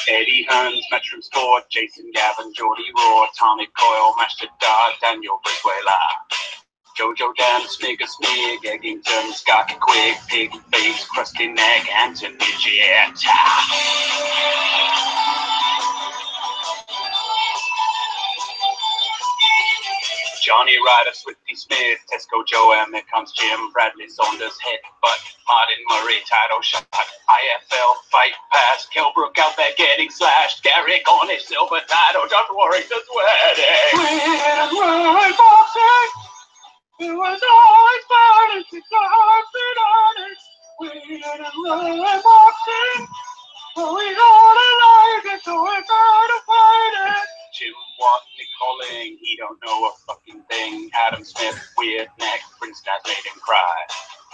Eddie Hearns, Matchroom Sport, Jason Gavin, Geordie Raw, Tommy Coyle, Master Dog, Daniel Brizuela, Jojo Dan, Smigger Smig, Eggington, Scott Quigg, Pig Face, Crusty Neck, Anthony Gietta. Johnny Ryder, Swifty Smith, Tesco Joe, here comes Jim, Bradley Saunders, Headbutt, Martin Murray, title shot, IFL, fight pass, Kilbrook out there getting slashed, Gary Cornish, silver title, Josh Warrington's wedding. We hit and run boxing, it was always fun, it's a heart beat honest. We hit and run boxing, but we gotta like it, so we're gonna fight it. Jim Watney calling, he don't know a fucking thing. Adam Smith, weird neck, Prince Dad made him cry.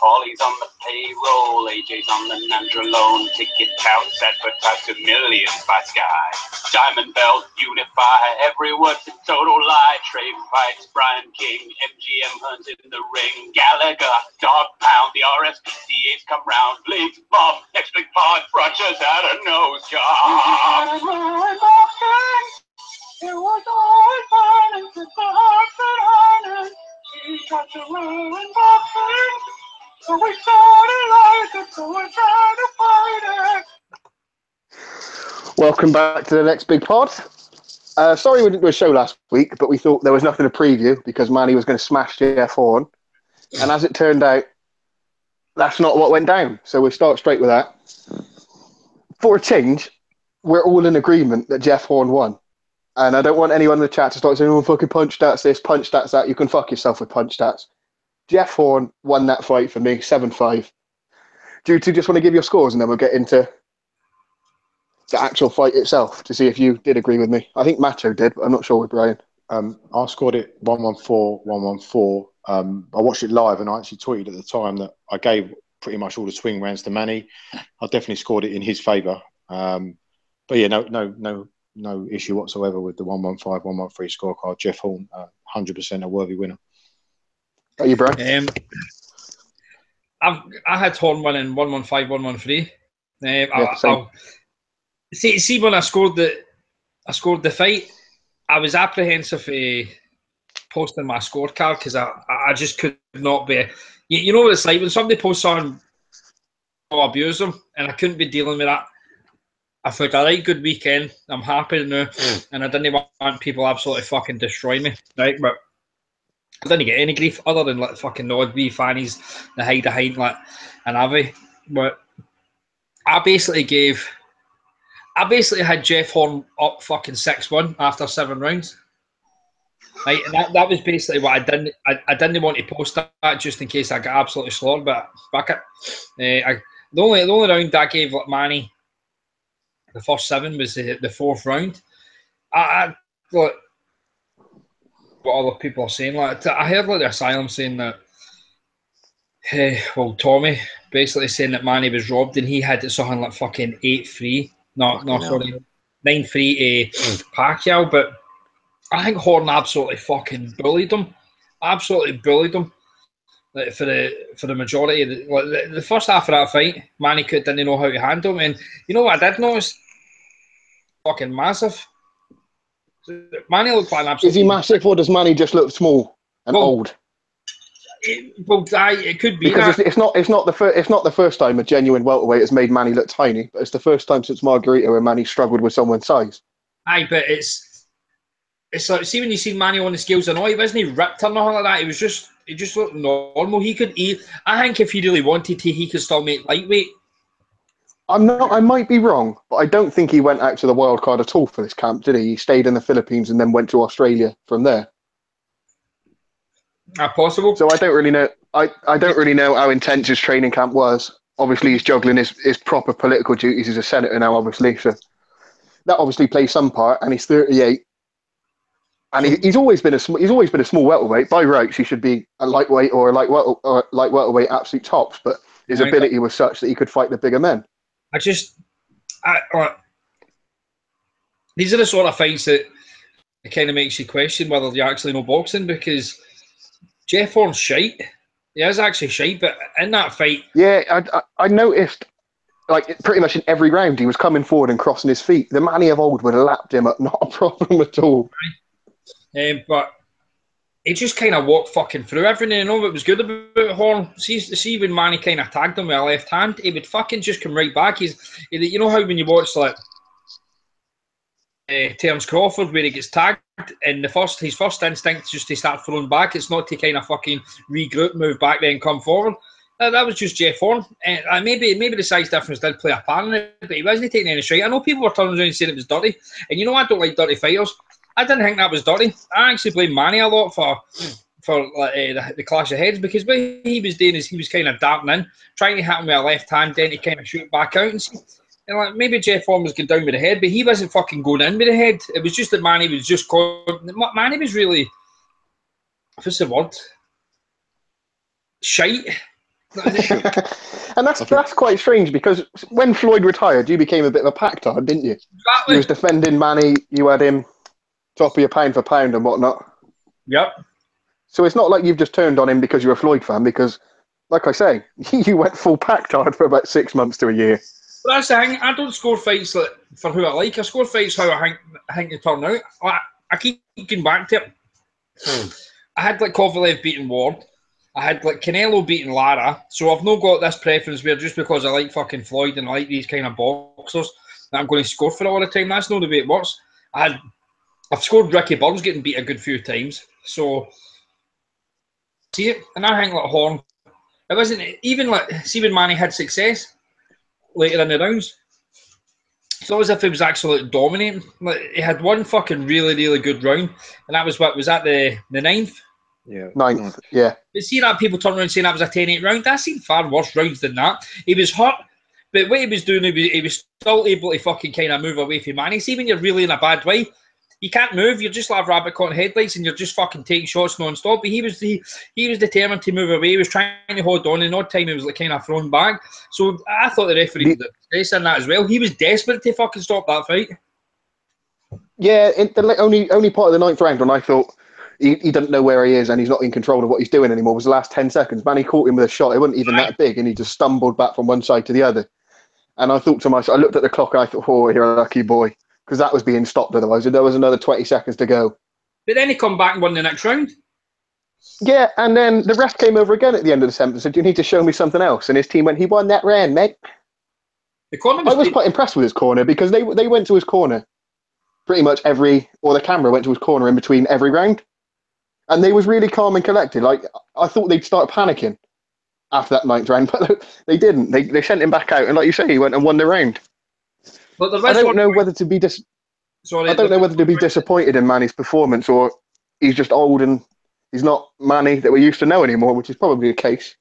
Paulie's on the payroll, AJ's on the Nandrolone. Ticket counts advertised to millions by Sky. Diamond Belt, Unify, every word's a total lie. Trade fights, Brian King, MGM Hunt in the ring. Gallagher, Dog Pound, the RSPCA's come round. Bleeds, Bob, next big pod, Brunches out a nose job. It was always fun, it's just a heart that honest. He tried to ruin boxing, so we started like it, so we're trying to fight it. Welcome back to the next big pod. Sorry we didn't do a show last week, but we thought there was nothing to preview because Manny was going to smash Jeff Horn. And as it turned out, that's not what went down. So we'll start straight with that. For a change, we're all in agreement that Jeff Horn won. And I don't want anyone in the chat to start saying, oh, fucking punch stats this, punch stats that. You can fuck yourself with punch stats. Jeff Horn won that fight for me, 7-5. Do you just want to give your scores and then we'll get into the actual fight itself to see if you did agree with me? I think Macho did, but I'm not sure with Brian. I scored it 114, 114. I watched it live and I actually tweeted at the time that I gave pretty much all the swing rounds to Manny. I definitely scored it in his favour. But yeah, no issue whatsoever with the 115, 113 scorecard. Jeff Horn, 100% a worthy winner. Are you, Brian? I had Horn winning 115, 113. See, when I scored the fight, I was apprehensive posting my scorecard because I just could not be. You know what it's like when somebody posts on, I'll abuse them, and I couldn't be dealing with that. I thought a right good weekend. I'm happy now, and I didn't want people absolutely fucking destroy me, right? But I didn't get any grief other than like fucking the odd wee fannies that hide behind like an Avi. But I basically had Jeff Horn up fucking 6-1 after 7 rounds. Right, and that was basically what I didn't. I didn't want to post that just in case I got absolutely slaughtered. But fuck it. The only round I gave like Manny. The first 7 was the 4th round. I what other people are saying. Like I heard like the Asylum saying that. Tommy basically saying that Manny was robbed and he had it something like fucking 8-3. No, sorry, 9-3 Pacquiao. But I think Horn absolutely fucking bullied him. Absolutely bullied him. Like for the majority of the first half of that fight, Manny didn't know how to handle him. And you know what I did notice? Fucking massive. Manny looked like an absolute. Is he massive or does Manny just look small and old? It could be because it's not the first time a genuine welterweight has made Manny look tiny, but it's the first time since Margarita where Manny struggled with someone's size. Aye, but it's like, see when you see Manny on the scales, I know he wasn't ripped or nothing like that. He just looked normal. He could eat. I think if he really wanted to, he could still make lightweight. I might be wrong, but I don't think he went out to the wild card at all for this camp, did he? He stayed in the Philippines and then went to Australia from there. Possible. So I don't really know. I don't really know how intense his training camp was. Obviously, he's juggling his proper political duties as a senator now. Obviously, so that obviously plays some part. And he's 38, and he's always been a small welterweight. By rights, he should be a lightweight or light welterweight, absolute tops. But his ability was such that he could fight the bigger men. These are the sort of fights that it kind of makes you question whether you actually know boxing, because Jeff Horn's shite. He is actually shite, but in that fight... Yeah, I noticed like pretty much in every round, he was coming forward and crossing his feet. The Manny of old would have lapped him up, not a problem at all. But he just kind of walked fucking through everything. You know what was good about Horn? See when Manny kind of tagged him with a left hand, he would fucking just come right back. You know how when you watch like Terence Crawford where he gets tagged and his first instinct is just to start throwing back. It's not to kind of fucking regroup, move back, then come forward. That was just Jeff Horn. Maybe the size difference did play a part in it, but he wasn't taking any straight. I know people were turning around and saying it was dirty, and you know I don't like dirty fighters. I didn't think that was dirty. I actually blame Manny a lot for the clash of heads, because what he was doing is he was kind of darting in, trying to hit him with a left hand, then to kind of shoot back out and see. And like maybe Jeff Horn was going down with the head, but he wasn't fucking going in with the head. It was just that Manny was just Manny was really, what's the word? Shite. And that's quite strange, because when Floyd retired, you became a bit of a pactard, didn't you? Exactly. You was defending Manny, you had him top of your pound for pound and whatnot. Yep. So it's not like you've just turned on him because you're a Floyd fan, because, like I say, you went full pactard for about 6 months to a year. But that's the thing. I don't score fights for who I like. I score fights how I think they turn out. I keep going back to it. I had like Kovalev beating Ward. I had like Canelo beating Lara. So I've not got this preference where just because I like fucking Floyd and I like these kind of boxers that I'm going to score for it all the time. That's not the way it works. I've scored Ricky Burns getting beat a good few times. So see it, and I think like Horn. It wasn't even like see when Manny had success later in the rounds. It's not as if he was absolutely dominating. Like, he had one fucking really, really good round, and that was the 9th? Yeah. 9th, yeah. But see that people turn around saying that was a 10-8 round. I've seen far worse rounds than that. He was hurt, but what he was doing, he was still able to fucking kind of move away from Manny. See when you're really in a bad way, you can't move. You're just like rabbit caught in headlights, and you're just fucking taking shots non-stop. But he was determined to move away. He was trying to hold on, and odd time he was like kind of thrown back. So I thought the referee was disgraced in that as well. He was desperate to fucking stop that fight. Yeah, in the only part of the 9th round when I thought he doesn't know where he is and he's not in control of what he's doing anymore was the last 10 seconds. Manny caught him with a shot. It wasn't even that big, and he just stumbled back from one side to the other. And I thought to myself, I looked at the clock and I thought, oh, you're a lucky boy. Because that was being stopped otherwise. There was another 20 seconds to go. But then he come back and won the next round. Yeah, and then the ref came over again at the end of the sentence and said, you need to show me something else. And his team went, he won that round, mate. I was quite impressed with his corner, because they went to his corner pretty much the camera went to his corner in between every round. And they was really calm and collected. Like, I thought they'd start panicking after that 9th round, but they didn't. They sent him back out, and like you say, he went and won the round. But I don't know whether to be disappointed in Manny's performance, or he's just old and he's not Manny that we used to know anymore, which is probably the case.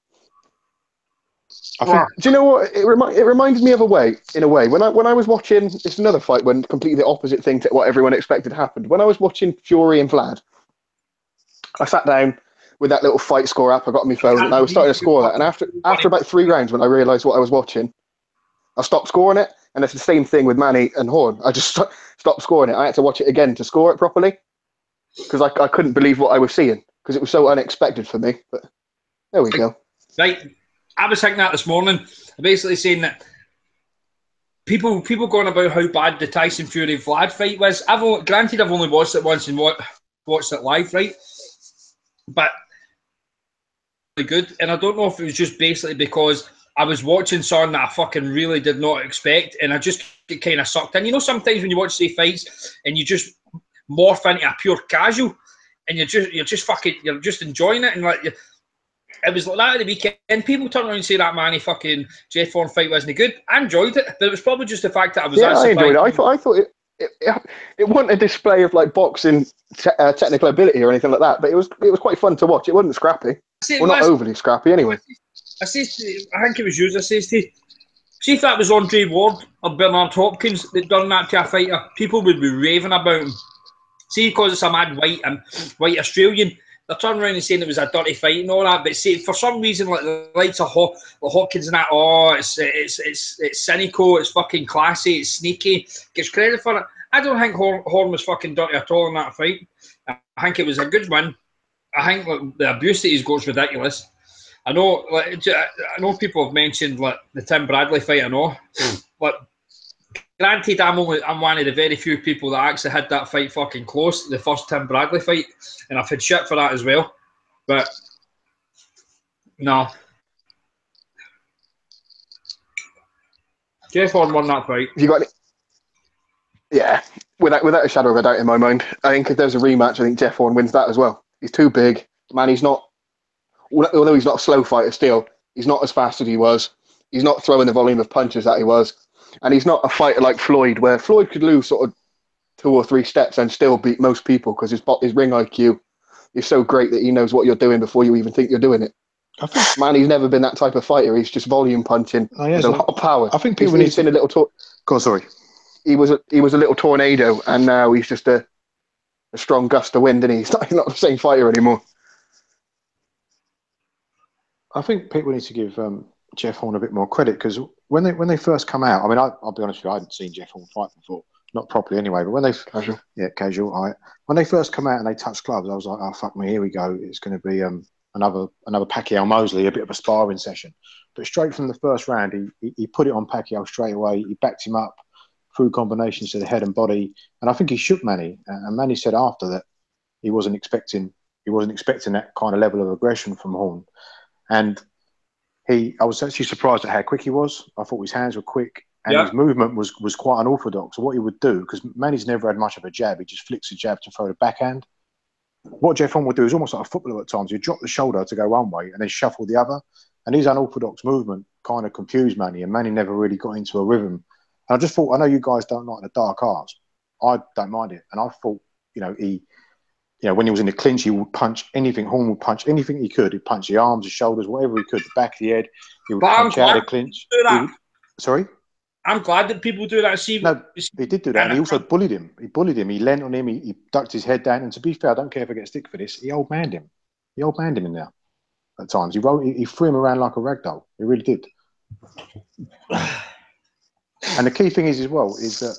I think, do you know what? It reminds me of in a way. When I was watching, it's another fight when completely the opposite thing to what everyone expected happened. When I was watching Fury and Vlad, I sat down with that little fight score app I got on my phone, and I was starting to score that. And after about 3 rounds, when I realised what I was watching, I stopped scoring it. And it's the same thing with Manny and Horn. I just stopped scoring it. I had to watch it again to score it properly, because I couldn't believe what I was seeing, because it was so unexpected for me. But there we go. Right. I was thinking that this morning. Basically saying that people going about how bad the Tyson Fury Vlad fight was. I've only watched it once and watched it live, right? But really good. And I don't know if it was just basically because I was watching something that I fucking really did not expect, and I just get kind of sucked in. You know, sometimes when you watch these fights and you just morph into a pure casual, and you're just enjoying it, and like it was like that at the weekend. People turn around and say that Manny fucking Jeff Horn fight wasn't good. I enjoyed it, but it was probably just the fact that I was. Yeah, I enjoyed it. I thought it wasn't a display of like boxing technical ability or anything like that, but it was quite fun to watch. It wasn't scrappy. Not overly scrappy, anyway. I think it was you. I says to you, see if that was Andre Ward or Bernard Hopkins that done that to a fighter, people would be raving about him. See, because it's a mad white Australian, they're turning around and saying it was a dirty fight and all that. But see, for some reason, like the likes of Hopkins and that, it's cynical, it's fucking classy, it's sneaky, gets credit for it. I don't think Horn was fucking dirty at all in that fight. I think it was a good win. I think the abuse that he's got is ridiculous. I know, like, I know people have mentioned like the Tim Bradley fight. I know, but granted, I'm one of the very few people that actually had that fight fucking close, the first Tim Bradley fight, and I've had shit for that as well. But no, Jeff Horn won that fight. Have you got any? Yeah, without a shadow of a doubt in my mind. I think if there's a rematch, I think Jeff Horn wins that as well. He's too big. Man, he's not, although he's not a slow fighter still, he's not as fast as he was. He's not throwing the volume of punches that he was. And he's not a fighter like Floyd, where Floyd could lose sort of 2 or 3 steps and still beat most people because his ring IQ is so great that he knows what you're doing before you even think you're doing it. Man, he's never been that type of fighter. He's just volume punching with a lot of power. I think people need to... a little... Go on, sorry. He was a little tornado, and now he's just a strong gust of wind, and he's not the same fighter anymore. I think people need to give Jeff Horn a bit more credit, because when they first come out, I mean, I'll be honest with you, I hadn't seen Jeff Horn fight before, not properly anyway. But when they casual, all right. When they first come out and they touched gloves, I was like, oh fuck me, here we go. It's going to be another Pacquiao Mosley, a bit of a sparring session. But straight from the first round, he put it on Pacquiao straight away. He backed him up through combinations to the head and body, and I think he shook Manny. And Manny said after that he wasn't expecting that kind of level of aggression from Horn. And I was actually surprised at how quick he was. I thought his hands were quick, and his movement was quite unorthodox. So what he would do, because Manny's never had much of a jab, he just flicks the jab to throw the backhand. What Jeff Horn would do is almost like a footballer at times. He'd drop the shoulder to go one way and then shuffle the other. And his unorthodox movement kind of confused Manny, and Manny never really got into a rhythm. And I just thought, I know you guys don't like the dark arts. I don't mind it. And I thought, when he was in the clinch, he would punch anything. Horn would punch anything he could. He'd punch the arms, the shoulders, whatever he could, the back of the head. He would punch out of the clinch. Sorry? I'm glad that people do that. No, he did do that. And he also bullied him. He bullied him. He leant on him. He ducked his head down. And to be fair, I don't care if I get stick for this. He old-manned him. He old-manned him in there at times. He threw him around like a rag doll. He really did. And the key thing is, as well, is that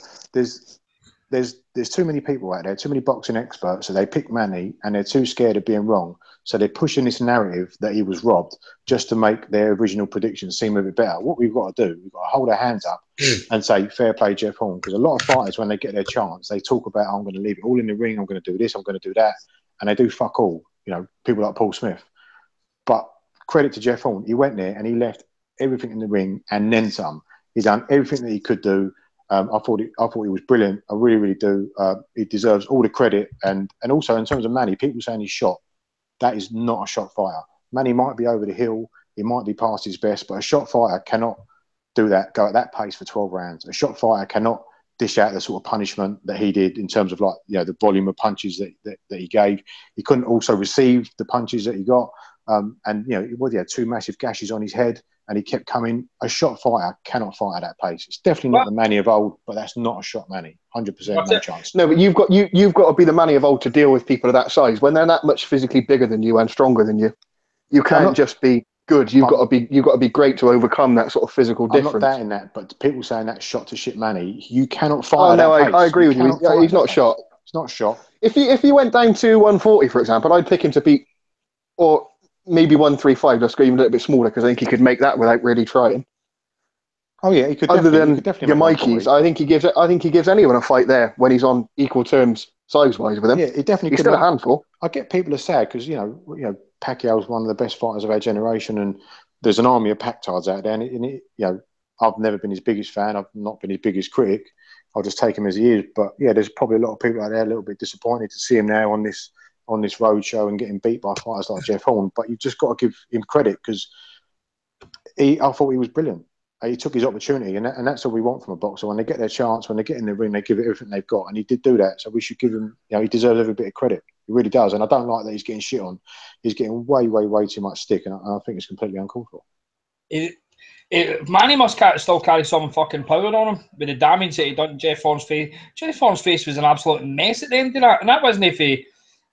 there's too many people out there, too many boxing experts, so they pick Manny and they're too scared of being wrong. So they're pushing this narrative that he was robbed just to make their original predictions seem a bit better. What we've got to do, we've got to hold our hands up and say, fair play, Jeff Horn. Because a lot of fighters, when they get their chance, they talk about, I'm going to leave it all in the ring, I'm going to do this, I'm going to do that. And they do fuck all, people like Paul Smith. But credit to Jeff Horn, he went there and he left everything in the ring and then some. He's done everything that he could do. I thought he was brilliant. I really, really do. He deserves all the credit. And also, in terms of Manny, people saying he's shot. That is not a shot fighter. Manny might be over the hill. He might be past his best. But a shot fighter cannot do that, go at that pace for 12 rounds. A shot fighter cannot dish out the sort of punishment that he did in terms of the volume of punches that he gave. He couldn't also receive the punches that he got. He had 2 massive gashes on his head. And he kept coming. A shot fighter cannot fight at that pace. It's definitely not the Manny of old, but that's not a shot Manny. 100% no chance. No, but you've got to be the Manny of old to deal with people of that size. When they're that much physically bigger than you and stronger than you, you can't just be good. You've got to be great to overcome that sort of physical difference. I'm not doubting that, but people saying that shot to shit Manny, you cannot fight at that pace. I agree with you. He's not shot. It's not shot. If he went down to 140, for example, I'd pick him to beat, or maybe 135. Let's go even a little bit smaller, because I think he could make that without really trying. Oh yeah, he could. Other than your Mikeys, I think he gives anyone a fight there when he's on equal terms size wise with him. Yeah, he definitely. He's still a handful. I get people are sad because Pacquiao's one of the best fighters of our generation, and there's an army of Pactards out there. And I've never been his biggest fan. I've not been his biggest critic. I'll just take him as he is. But yeah, there's probably a lot of people out there a little bit disappointed to see him now on this road show and getting beat by fighters like Jeff Horn. But you've just got to give him credit, because I thought he was brilliant. He took his opportunity, and that's all we want from a boxer. When they get their chance, when they get in the ring, they give it everything they've got, and he did do that. So we should give him, he deserves every bit of credit. He really does. And I don't like that he's getting shit on. He's getting way, way, way too much stick, and I think it's completely uncalled for. Manny must still carry some fucking power on him with the damage that he done to Jeff Horn's face. Jeff Horn's face was an absolute mess at the end of that, and that wasn't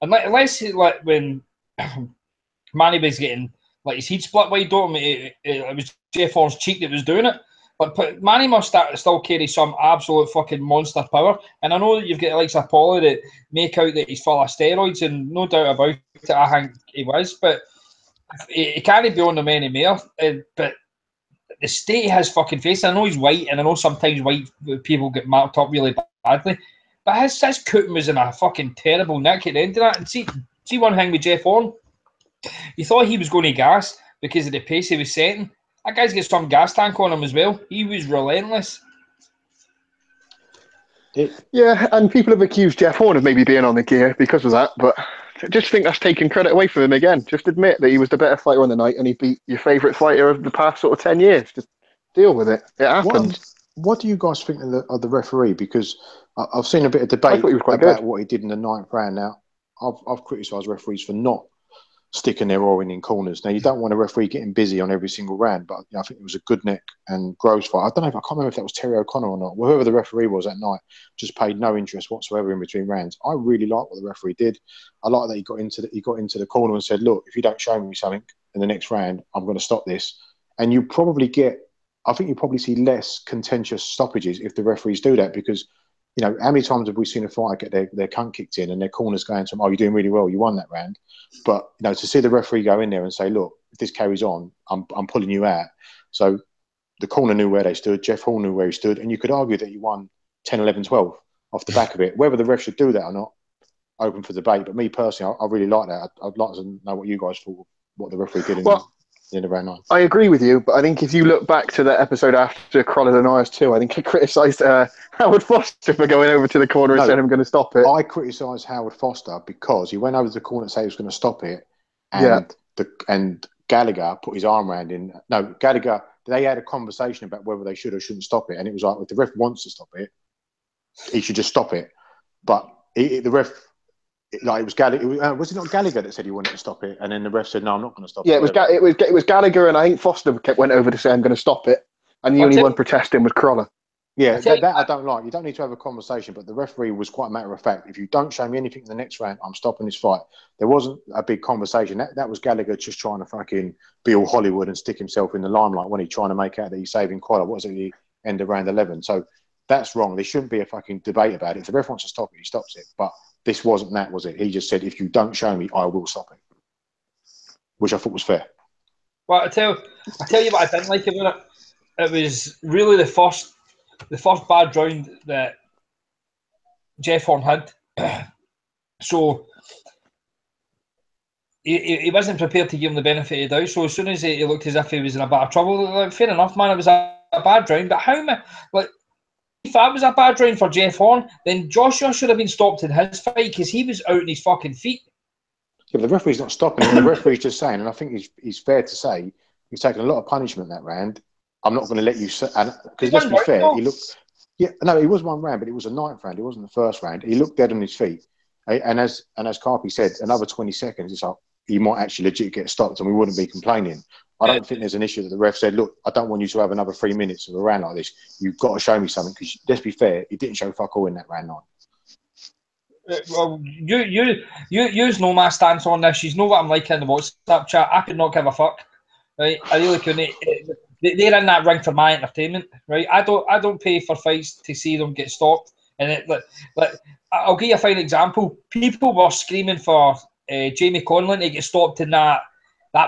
unless when Manny was getting his heat split wide open, it was Jeff Horn's cheek that was doing it. But Manny must still carry some absolute fucking monster power. And I know that you've got like Paulie that make out that he's full of steroids, and no doubt about it, I think he was. But he can't be on them anymore. But the state of his fucking face, I know he's white, and I know sometimes white people get marked up really badly, but his cooting was in a fucking terrible nick at the end of that. And see one thing with Jeff Horn, you thought he was going to gas because of the pace he was setting. That guy's got some gas tank on him as well. He was relentless. Yeah, and people have accused Jeff Horn of maybe being on the gear because of that, but I just think that's taking credit away from him again. Just admit that he was the better fighter on the night and he beat your favourite fighter of the past sort of 10 years. Just deal with it. It happens. What do you guys think of the referee? Because I've seen a bit of debate about what he did in the 9th round. Now, I've criticised referees for not sticking their oar in corners. Now, you don't want a referee getting busy on every single round, but I think it was a good neck and Groves fight. I can't remember if that was Terry O'Connor or not. Whoever the referee was that night just paid no interest whatsoever in between rounds. I really like what the referee did. I like that he got into the corner and said, "Look, if you don't show me something in the next round, I'm going to stop this." And you probably I think you probably see less contentious stoppages if the referees do that, because how many times have we seen a fighter get their cunt kicked in and their corner's going to them, "Oh, you're doing really well, you won that round." But to see the referee go in there and say, "Look, if this carries on, I'm pulling you out." So the corner knew where they stood, Jeff Hall knew where he stood, and you could argue that he won 10, 11, 12 off the back of it. Whether the ref should do that or not, open for debate. But me personally, I really like that. I'd like to know what you guys thought of what the referee did in the round 9. I agree with you, but I think if you look back to that episode after Crawler and Ayers 2, I think I criticised Howard Foster for going over to the corner and saying I'm going to stop it. I criticised Howard Foster because he went over to the corner and said he was going to stop it, and and Gallagher put his arm around him. No, Gallagher, they had a conversation about whether they should or shouldn't stop it, and it was like, if the ref wants to stop it, he should just stop it. But the ref... it was Gallagher. Was it not Gallagher that said he wanted to stop it, and then the ref said, "No, I'm not going to stop it." Yeah, it was Gallagher, and I think Foster went over to say, "I'm going to stop it," and the only one protesting was Crawler. Yeah, that I don't like. You don't need to have a conversation, but the referee was quite matter of fact. If you don't show me anything in the next round, I'm stopping this fight. There wasn't a big conversation. That was Gallagher just trying to fucking be all Hollywood and stick himself in the limelight when he's trying to make out that he's saving Crawler. What was it, the end of round 11? So that's wrong. There shouldn't be a fucking debate about it. If the ref wants to stop it, he stops it. But this wasn't that, was it? He just said, "If you don't show me, I will stop it," which I thought was fair. Well, I tell you what I didn't like about it. It was really the first bad round that Jeff Horn had. So he wasn't prepared to give him the benefit of the doubt. So as soon as he looked as if he was in a bit of trouble, like, fair enough, man. It was a bad round, but if that was a bad round for Jeff Horn, then Joshua should have been stopped in his fight because he was out on his fucking feet. Yeah, but the referee's not stopping him. The referee's just saying, and I think he's fair to say, he's taken a lot of punishment that round. I'm not going to let you... Because let's be fair, he looked... Yeah, no, it was one round, but it was a 9th round. It wasn't the first round. He looked dead on his feet. And as Carpy said, another 20 seconds, it's like, he might actually legit get stopped and we wouldn't be complaining. I don't think there's an issue that the ref said, "Look, I don't want you to have another 3 minutes of a round like this. You've got to show me something," because let's be fair, he didn't show fuck all in that round 9. Well, you know my stance on this. You know what I'm like in the WhatsApp chat. I could not give a fuck, right? I really couldn't. They're in that ring for my entertainment, right? I don't pay for fights to see them get stopped. And I'll give you a fine example. People were screaming for Jamie Conlan to get stopped in that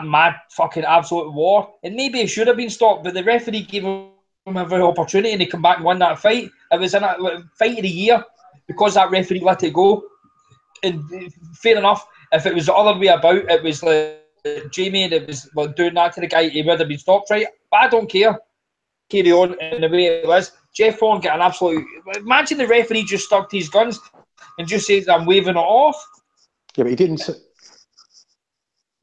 mad fucking absolute war, and maybe it should have been stopped, but the referee gave him every opportunity and he come back and won that fight. It was in a fight of the year because that referee let it go. And fair enough, if it was the other way about, it was like Jamie and it was doing that to the guy, he would have been stopped, right? But I don't care. Carry on in the way it was. Jeff Horn got an absolute... Imagine the referee just stuck to his guns and just says, "I'm waving it off." Yeah, but he didn't...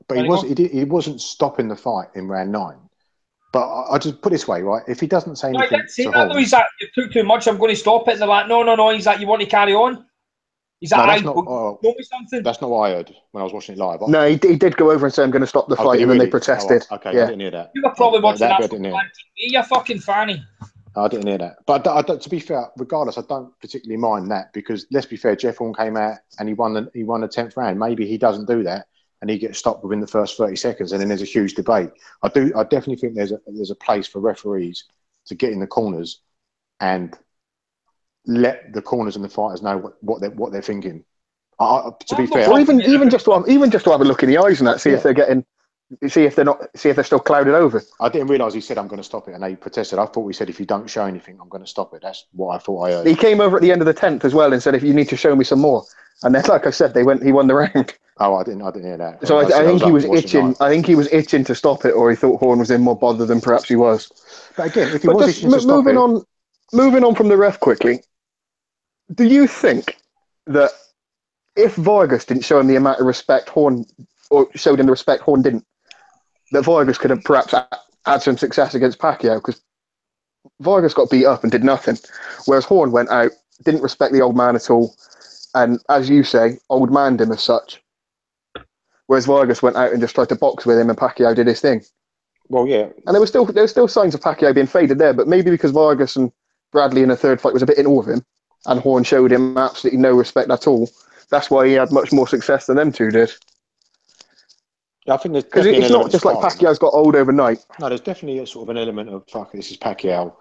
But he wasn't stopping the fight in round 9. But I just put it this way, right? If he doesn't say anything... I didn't say that, though. He's like, "You took too much, I'm going to stop it." And they're like, no. He's like, "You want to carry on?" He's like, "Show me something." That's not what I heard when I was watching it live. No, he did go over and say, "I'm going to stop the fight," and then they protested. Okay, yeah. I didn't hear that. You were probably watching that on TV. You're fucking fanny. I didn't hear that. But to be fair, regardless, I don't particularly mind that because, let's be fair, Jeff Horn came out and he won the 10th round. Maybe he doesn't do that and he gets stopped within the first 30 seconds and then there's a huge debate. I definitely think there's a place for referees to get in the corners and let the corners and the fighters know what they're thinking. To be fair, or even just to have a look in the eyes and that, see if they're getting See if they're still clouded over. I didn't realise he said I'm going to stop it, and they protested. I thought he said if you don't show anything, I'm going to stop it. That's what I thought I heard. He came over at the end of the 10th as well and said if you need to show me some more. And then, like I said, he won the round. Oh, I didn't hear that. So I think he was itching. I think he was itching to stop it, or he thought Horn was in more bother than perhaps he was. But again, if he was itching to stop moving on from the ref quickly, do you think that if Vargas didn't show him the amount of respect Horn, or showed him the respect Horn didn't, that Vargas could have perhaps had some success against Pacquiao? Because Vargas got beat up and did nothing, whereas Horn went out, didn't respect the old man at all, and as you say, old manned him as such. Whereas Vargas went out and just tried to box with him, and Pacquiao did his thing. Well, yeah, and there were still signs of Pacquiao being faded there, but maybe because Vargas and Bradley in the third fight was a bit in awe of him, and Horn showed him absolutely no respect at all. That's why he had much more success than them two did. Yeah, I think there's because it's not just like Pacquiao's got old overnight. No, there's definitely a sort of an element of fuck. This is Pacquiao.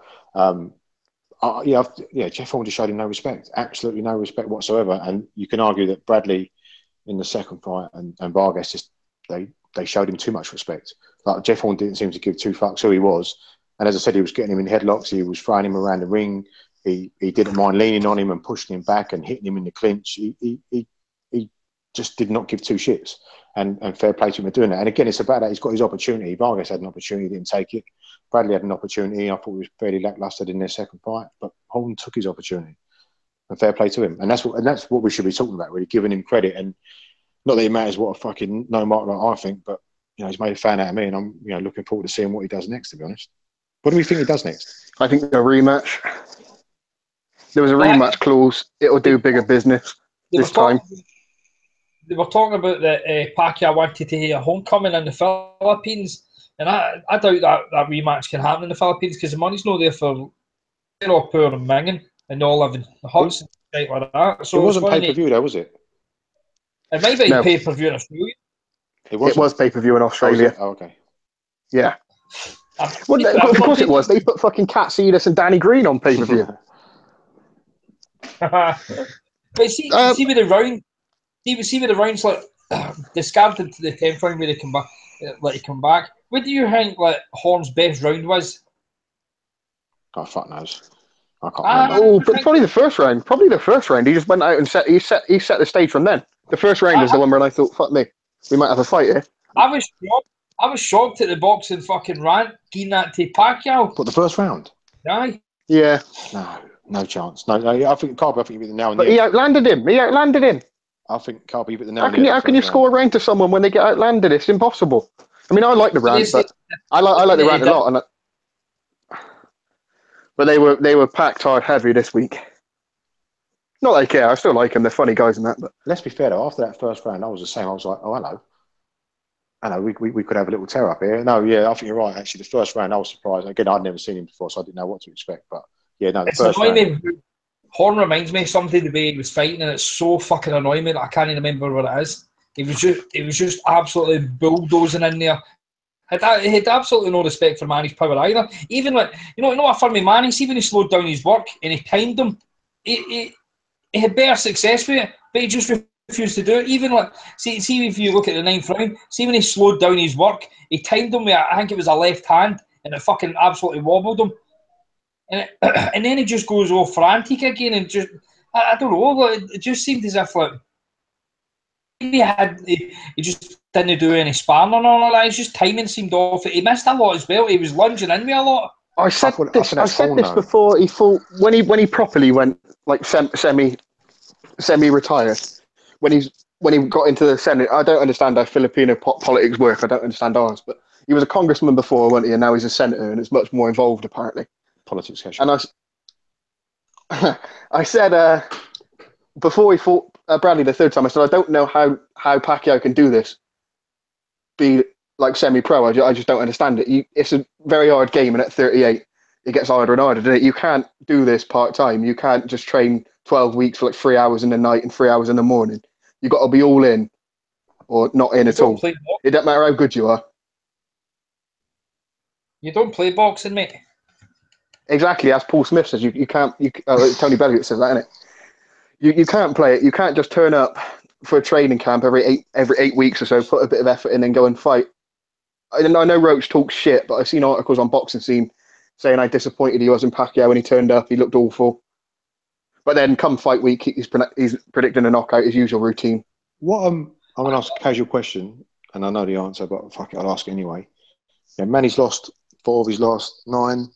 Jeff Horn just showed him no respect, absolutely no respect whatsoever. And you can argue that Bradley in the second fight and Vargas just they showed him too much respect. Like Jeff Horn didn't seem to give two fucks who he was. And as I said, he was getting him in headlocks. He was throwing him around the ring. He didn't mind leaning on him and pushing him back and hitting him in the clinch. He just did not give two shits. And fair play to him for doing that. And again, it's about that. He's got his opportunity. Vargas had an opportunity, didn't take it. Bradley had an opportunity. I thought he was fairly lacklustre in their second fight, but Horn took his opportunity. And fair play to him. And that's what we should be talking about, really, giving him credit. And not that it matters what a fucking no mark like I think, but he's made a fan out of me, and I'm looking forward to seeing what he does next. To be honest, what do we think he does next? I think a rematch. There was a rematch clause. It'll do bigger business this time. They were talking about that Pacquiao wanted to hear a homecoming in the Philippines, and I doubt that rematch can happen in the Philippines because the money's not there for they're all poor and minging and all living in the huts and shit like that. So it wasn't pay-per-view though, was it? It might be pay-per-view in Australia. It was pay-per-view in Australia. Oh, okay. Yeah. Of course it was. They put fucking Cat Cedas and Danny Green on pay-per-view. But see with the round. See with the rounds like discarded to the 10th round where they come back, come back. What do you think Horn's best round was? Oh, fuck knows. I can't remember. But probably the first round. He just went out and set the stage from then. The first round is the one where I thought, fuck me, we might have a fight here. I was shocked at the boxing fucking rant, giving that to Pacquiao. But the first round? Aye. Yeah. No chance. No, I think Carby, he beat the now and But he outlanded him. I think Carby beat the now. How can you score a round to someone when they get outlanded? It's impossible. I mean, I like the rant, but I like the rant a lot. But they were packed hard heavy this week. Not that I care. I still like them. They're funny guys and that. But let's be fair though. After that first round, I was the same. I was like, oh hello. I know we could have a little tear up here. No, yeah, I think you're right. Actually, the first round, I was surprised. Again, I'd never seen him before, so I didn't know what to expect. But yeah, no, the first round. Horn reminds me of something the way he was fighting, and it's so fucking annoying me that I can't even remember what it is. He was just absolutely bulldozing in there. He had absolutely no respect for Manny's power either. Even what for me, Manny, see when he slowed down his work and he timed them, he had better success with it, but he just refused to do it. Even see if you look at the 9th round, see when he slowed down his work, he timed them with, I think it was a left hand, and it fucking absolutely wobbled him. And then he just goes all frantic again, and just I don't know. It just seemed as if he just didn't do any sparring and all that. His just timing seemed off. He missed a lot as well. He was lunging in me a lot. I said this before he fought when he properly went semi-retired. When he got into the Senate, I don't understand how Filipino politics work. I don't understand ours, but he was a congressman before, wasn't he? And now he's a senator, and it's much more involved apparently. Politics session. And I said before he fought Bradley the third time, I said I don't know how Pacquiao can do this, be like semi-pro. I just don't understand it. It's a very hard game, and at 38, it gets harder and harder, doesn't it? You can't do this part-time. You can't just train 12 weeks for 3 hours in the night and 3 hours in the morning. You've got to be all in or not in at all. It doesn't matter how good you are. You don't play boxing, mate. Exactly, as Paul Smith says, you can't. Tony Bellew says that, innit? You can't play it. You can't just turn up for a training camp every eight weeks or so, put a bit of effort in, and go and fight. I know Roach talks shit, but I've seen articles on Boxing Scene saying how disappointed he was in Pacquiao when he turned up. He looked awful. But then come fight week, he's predicting a knockout, his usual routine. What I'm going to ask a casual question, and I know the answer, but fuck it, I'll ask it anyway. Yeah, Manny's lost 4 of his last 9.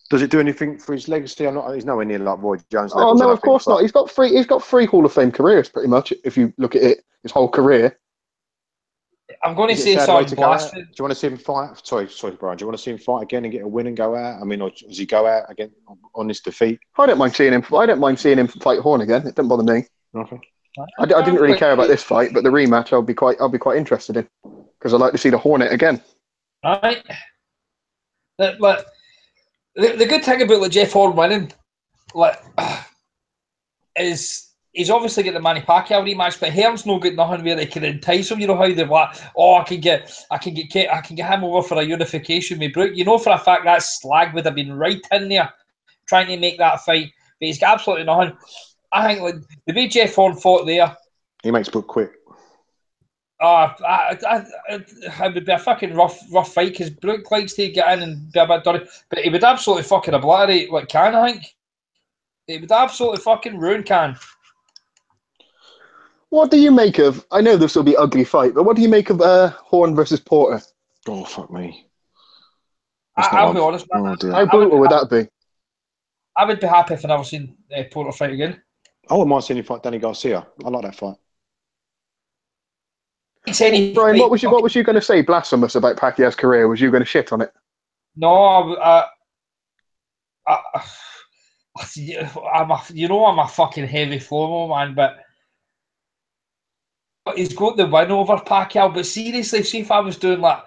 Does it do anything for his legacy? He's nowhere near like Roy Jones. Oh no, of course not. He's got 3 Hall of Fame careers, pretty much. If you look at it, his whole career. I'm going to say something blasphemous. Do you want to see him fight? Sorry, Brian. Do you want to see him fight again and get a win and go out? I mean, or does he go out again on this defeat? I don't mind seeing him fight Horn again. It doesn't bother me. Okay. I didn't really care about this fight, but the rematch I'll be quite interested in because I'd like to see the Hornet again. Right. The good thing about Jeff Horn winning, is he's obviously got the Manny Pacquiao rematch, but Hearn's no got nothing where they can entice him. You know how they're like, oh, I can get him over for a unification with Brook. You know for a fact that slag would have been right in there trying to make that fight, but he's got absolutely nothing. I think like the way Jeff Horn fought there, he makes Brook quick. It would be a fucking rough fight because Brook likes to get in and be a bit dirty, but he would absolutely fucking obliterate what Can. I think he would absolutely fucking ruin Can. What do you make of? I know this will be an ugly fight, but what do you make of Horn versus Porter? Oh fuck me! I'll be honest, man. Oh, how brutal would that be? I would be happy if I never seen Porter fight again. I wouldn't mind seeing him fight Danny Garcia. I like that fight. Brian, what was you going to say blasphemous about Pacquiao's career? Was you going to shit on it? No, I'm a fucking heavy flow man, but he's got the win over Pacquiao. But seriously, see if I was doing like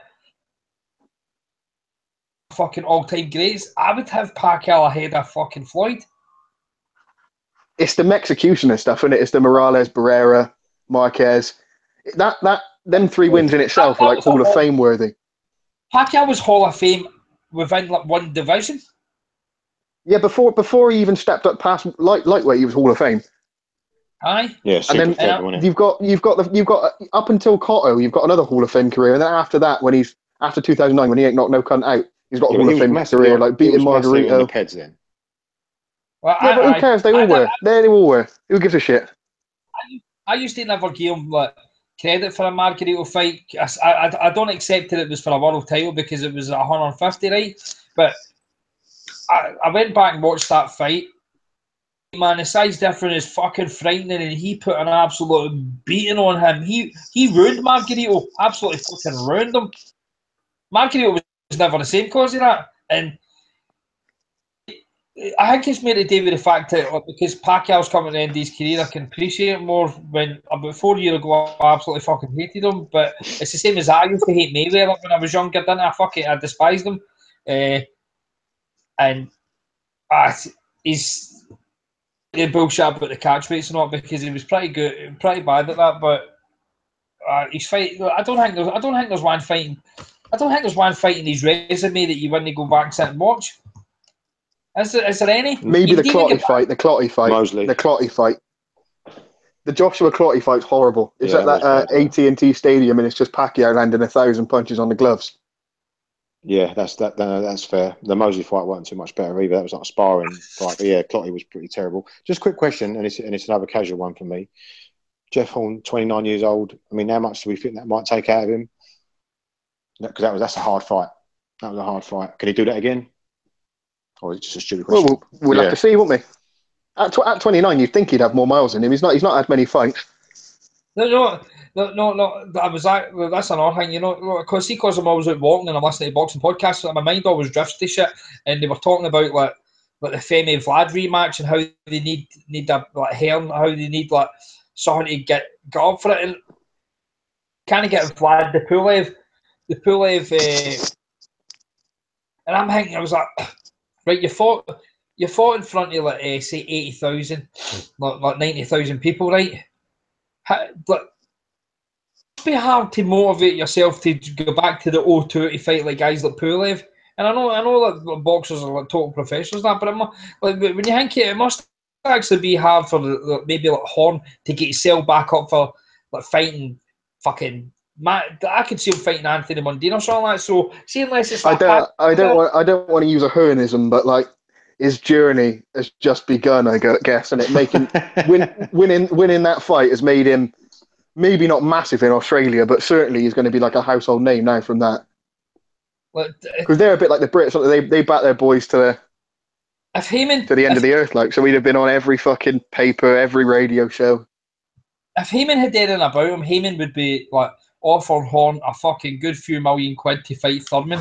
fucking all-time greats, I would have Pacquiao ahead of fucking Floyd. It's the executioner stuff, isn't it? It's the Morales, Barrera, Marquez. Them 3 wins in itself are like Hall of Fame worthy. Pacquiao was Hall of Fame within like one division. Yeah, before he even stepped up past lightweight, he was Hall of Fame. Aye. Yeah, and then you've got up until Cotto, you've got another Hall of Fame career, and then after that, after 2009, when he ain't knocked no cunt out, he's got a Hall of Fame career, like beating Margarito. Then. Well, yeah, but who cares? They all were. Who gives a shit? I used to never give him like credit for a Margarito fight. I don't accept that it was for a world title because it was 150, right? But I went back and watched that fight. Man, the size difference is fucking frightening, and he put an absolute beating on him. He ruined Margarito, absolutely fucking ruined him. Margarito was never the same because of that, and I think it's made a day with the fact that because Pacquiao's coming to the end of his career, I can appreciate him more. When about 4 years ago, I absolutely fucking hated him. But it's the same as I used to hate Mayweather when I was younger, didn't I? I despised him. And he's the bullshit about the catch weights and all because he was pretty good, pretty bad at that. But his fight, I don't think there's one fight in his resume that you wouldn't go back and sit and watch. Is there any? Maybe the Clotty fight. Mosley. The Clotty fight. The Joshua Clotty fight's horrible. It's at that AT&T Stadium, and it's just Pacquiao landing 1,000 punches on the gloves. Yeah, that's fair. The Mosley fight wasn't too much better either. That was like a sparring fight. But yeah, Clotty was pretty terrible. Just a quick question, and it's another casual one for me. Jeff Horn, 29 years old. I mean, how much do we think that might take out of him? Because that's a hard fight. That was a hard fight. Can he do that again? Or is it just a stupid question? Well, we'll have to see, won't we? At 29, you'd think he'd have more miles in him. He's not had many fights. No. That's another thing, you know, because I'm always out walking and I'm listening to boxing podcasts, so my mind always drifts to shit. And they were talking about like the Femi Vlad rematch and how they need a like Hearn, how they need like someone to get up for it. And kind of get Vlad the Pulev, and I'm thinking, I was like, right, you fought in front of like say 80,000, like 90,000 people, right? But it's be hard to motivate yourself to go back to the O2 to fight like guys like Pulev. And I know that boxers are like total professionals, but I'm like, when you think it must actually be hard for maybe like Horn to get himself back up for like fighting fucking I could see him fighting Anthony Mundine or something like that. So, see, unless it's like I don't want to use a Hearnism, but like his journey has just begun, I guess, and it making winning that fight has made him maybe not massive in Australia, but certainly he's going to be like a household name now from that. Because they're a bit like the Brits, they bat their boys to the end of the earth, like, so we'd have been on every fucking paper, every radio show. If Heyman had anything about him, Heyman would be like offering Horn a fucking good few million quid to fight Thurman.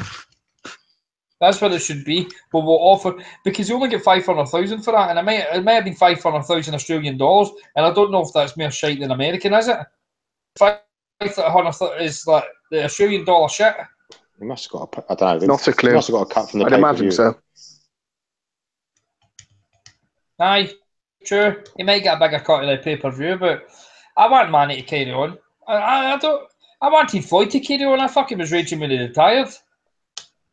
That's what it should be. But we'll offer, because you only get 500,000 for that, and it may have been 500,000 Australian dollars, and I don't know if that's more shite than American, is it? 500 is like the Australian dollar shit. He must have got I don't know. Not a clue. He must have got a cut from the I'd imagine so. Aye, true. He might get a bigger cut of the pay-per-view, but I want Manny to carry on. I wanted Floyd to carry on. I fucking was raging when he retired.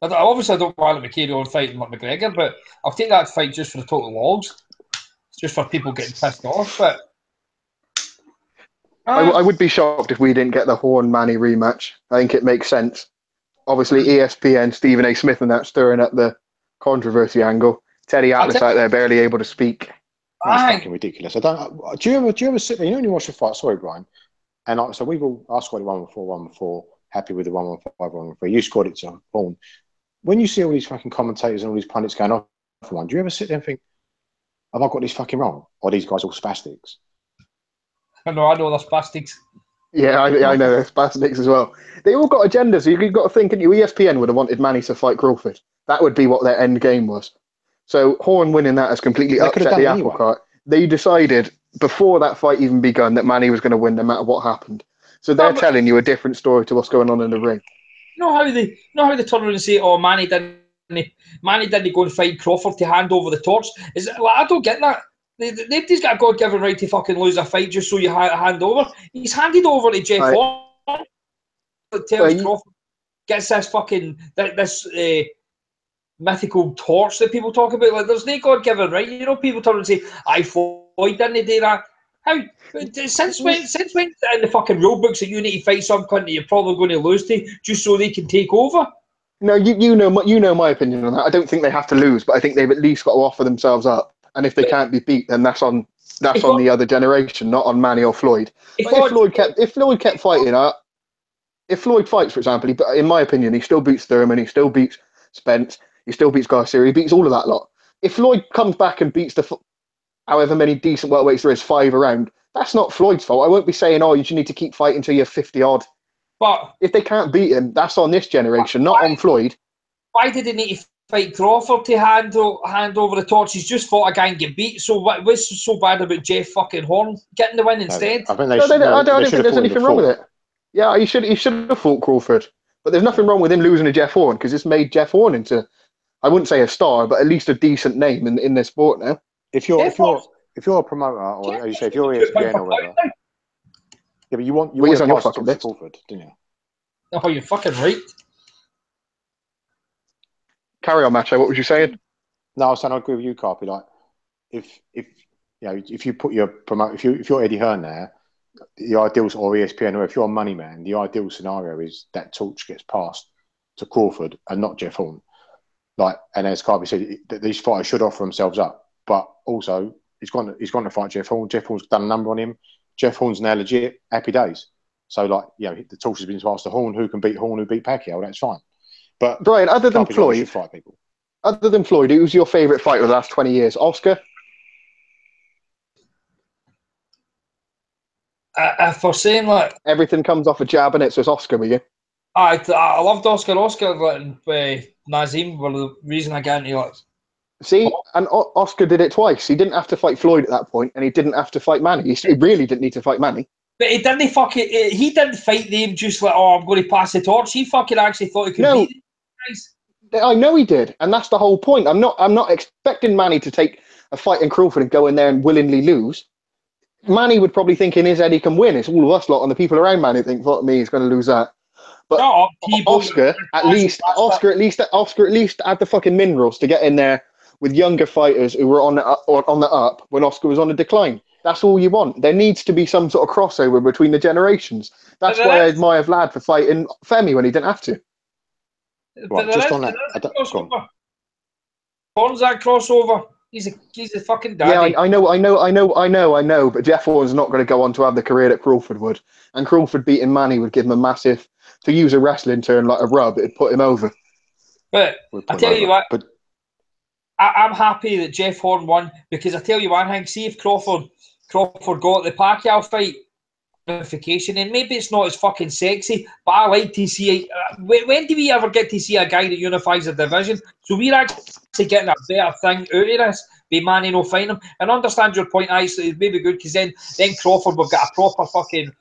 Obviously, I don't want him to carry on fighting like McGregor, but I'll take that fight just for the total logs. Just for people getting pissed off. But I would be shocked if we didn't get the Horn-Manny rematch. I think it makes sense. Obviously, ESPN, Stephen A. Smith and that stirring up the controversy angle. Teddy Atlas out there barely able to speak. That's fucking ridiculous. Do you ever sit there, when you watch the fight, sorry, Brian, and so I scored it 1-4, happy with the 1-1-5, 1-1-3. You scored it to Horn. When you see all these fucking commentators and all these pundits going off for one, do you ever sit there and think, have I got this fucking wrong? Or are these guys all spastics? I know they're spastics. Yeah, I know they're spastics as well. They all got agendas. You've got to think, ESPN would have wanted Manny to fight Crawford. That would be what their end game was. So Horn winning that has completely upset the apple cart. They decided before that fight even begun that Manny was going to win no matter what happened. So they're telling you a different story to what's going on in the ring. You know how they turn around and say, "Oh, Manny didn't go and fight Crawford to hand over the torch." Is it, like, I don't get that. Nobody's got a God-given right to fucking lose a fight just so you hand over. He's handed over to Jeff Horn. Tells Crawford gets this fucking this mythical torch that people talk about. Like, there's no God-given right. You know, people turn and say, "I Floyd didn't do that." How? Since when in the fucking rule books that you need to fight some cunt that you're probably going to lose to just so they can take over? No, you know my opinion on that. I don't think they have to lose, but I think they've at least got to offer themselves up. And if they can't be beat, then that's on the other generation, not on Manny or Floyd. If Floyd kept fighting, if Floyd fights, for example, in my opinion, he still beats Thurman, he still beats Spence, he still beats Garcia, he beats all of that lot. If Floyd comes back and beats however many decent welterweights there is 5 around, that's not Floyd's fault. I won't be saying, "Oh, you should need to keep fighting until you're 50 odd." But if they can't beat him, that's on this generation, not on Floyd. Why did they need to fight Crawford to hand over the torch? He's just fought a guy and get beat. So what's so bad about Jeff fucking Horn getting the win instead? I don't think there's anything wrong with it. Yeah, he should have fought Crawford, but there's nothing wrong with him losing to Jeff Horn because it's made Jeff Horn into, I wouldn't say a star, but at least a decent name in this sport now. If you're a promoter, or as you say, if you're ESPN or whatever, yeah, but you want on your fucking list, Crawford, didn't you? Oh, you're fucking right. Carry on, Macho. What was you saying? No, I was saying I agree with you, Carpy. Like, if you put your promoter, if you're Eddie Hearn there, the ideal, or ESPN, or if you're a money man, the ideal scenario is that torch gets passed to Crawford and not Jeff Horn. Like, and as Carpy said, these fighters should offer themselves up, but also he's gone to fight Jeff Horn. Jeff Horn's done a number on him. Jeff Horn's now legit. Happy days. So, like, the torch has been passed to Horn. Who can beat Horn? Who beat Pacquiao? That's fine. But Brian, other than Floyd, who's your favourite fighter of the last 20 years? Oscar? For saying like everything comes off a jab in it, so it's Oscar with you. I loved Oscar. Oscar and Nazim were the reason I got into it. See, and Oscar did it twice. He didn't have to fight Floyd at that point, and he didn't have to fight Manny. He really didn't need to fight Manny. But he didn't he didn't fight them just like, "Oh, I'm going to pass the torch." He fucking actually thought he could beat them. I know he did, and that's the whole point. I'm not expecting Manny to take a fight in Crawford and go in there and willingly lose. Manny would probably think in his head he can win. It's all of us lot and the people around Manny think, "Fuck me, he's going to lose that." But Oscar at least had the fucking minerals to get in there with younger fighters who were on the up when Oscar was on the decline. That's all you want. There needs to be some sort of crossover between the generations. That's why I admire Vlad for fighting Femi when he didn't have to. Right, just on that. Horn's that crossover. He's a fucking daddy. Yeah, I know. But Jeff Horn's not going to go on to have the career that Crawford would. And Crawford beating Manny would give him a massive, to use a wrestling term like a rub, it'd put him over. But I tell you what, I'm happy that Jeff Horn won, because I tell you one thing, see if Crawford got the Pacquiao fight, unification, and maybe it's not as fucking sexy, but I like to see. When do we ever get to see a guy that unifies a division? So we're actually getting a better thing out of this. Be Manny no fighting him, and understand your point. Actually, it's maybe good because then Crawford will get a proper fucking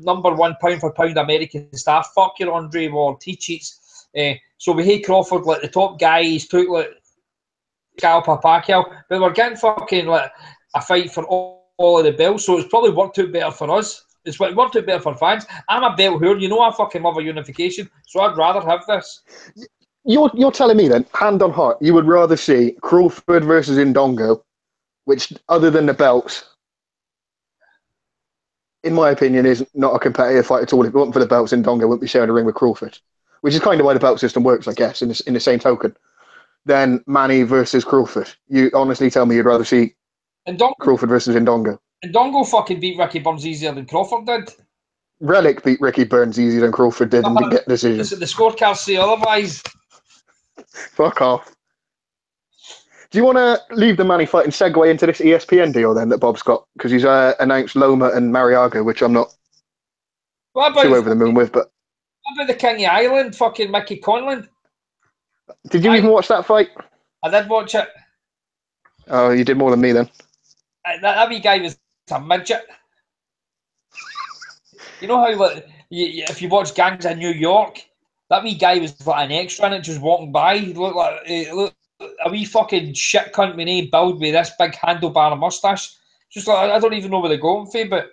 number one pound for pound American staff. Fuck your Andre Ward, he cheats. So we hate Crawford like the top guy. He's took like Scalper Pacquiao, but we're getting fucking like a fight for all of the belts, so it's probably worked out better for us. It's worked out better for fans. I'm a belt whore, you know. I fucking love a unification, so I'd rather have this. You're telling me then, hand on heart, you would rather see Crawford versus Indongo, which, other than the belts, in my opinion, is not a competitive fight at all. If it wasn't for the belts, Indongo wouldn't be sharing a ring with Crawford, which is kind of why the belt system works, I guess, in the same token. Then Manny versus Crawford. You honestly tell me you'd rather see Crawford versus Indongo. Indongo fucking beat Ricky Burns easier than Crawford did. Relic beat Ricky Burns easier than Crawford did and didn't get the decision. The scorecards say otherwise. Fuck off. Do you want to leave the Manny fight and segue into this ESPN deal then that Bob's got? Because he's announced Loma and Mariaga, which I'm not too over the moon with. But what about the King of Ireland, fucking Mickey Conlan? Did you even watch that fight? I did watch it. Oh, you did more than me then. That wee guy was a midget. You know how like, if you watch Gangs of New York, that wee guy was like an extra in it, just walking by. He looked like a wee fucking shit cunt with no build with this big handlebar mustache. Just like, I don't even know where they're going for, but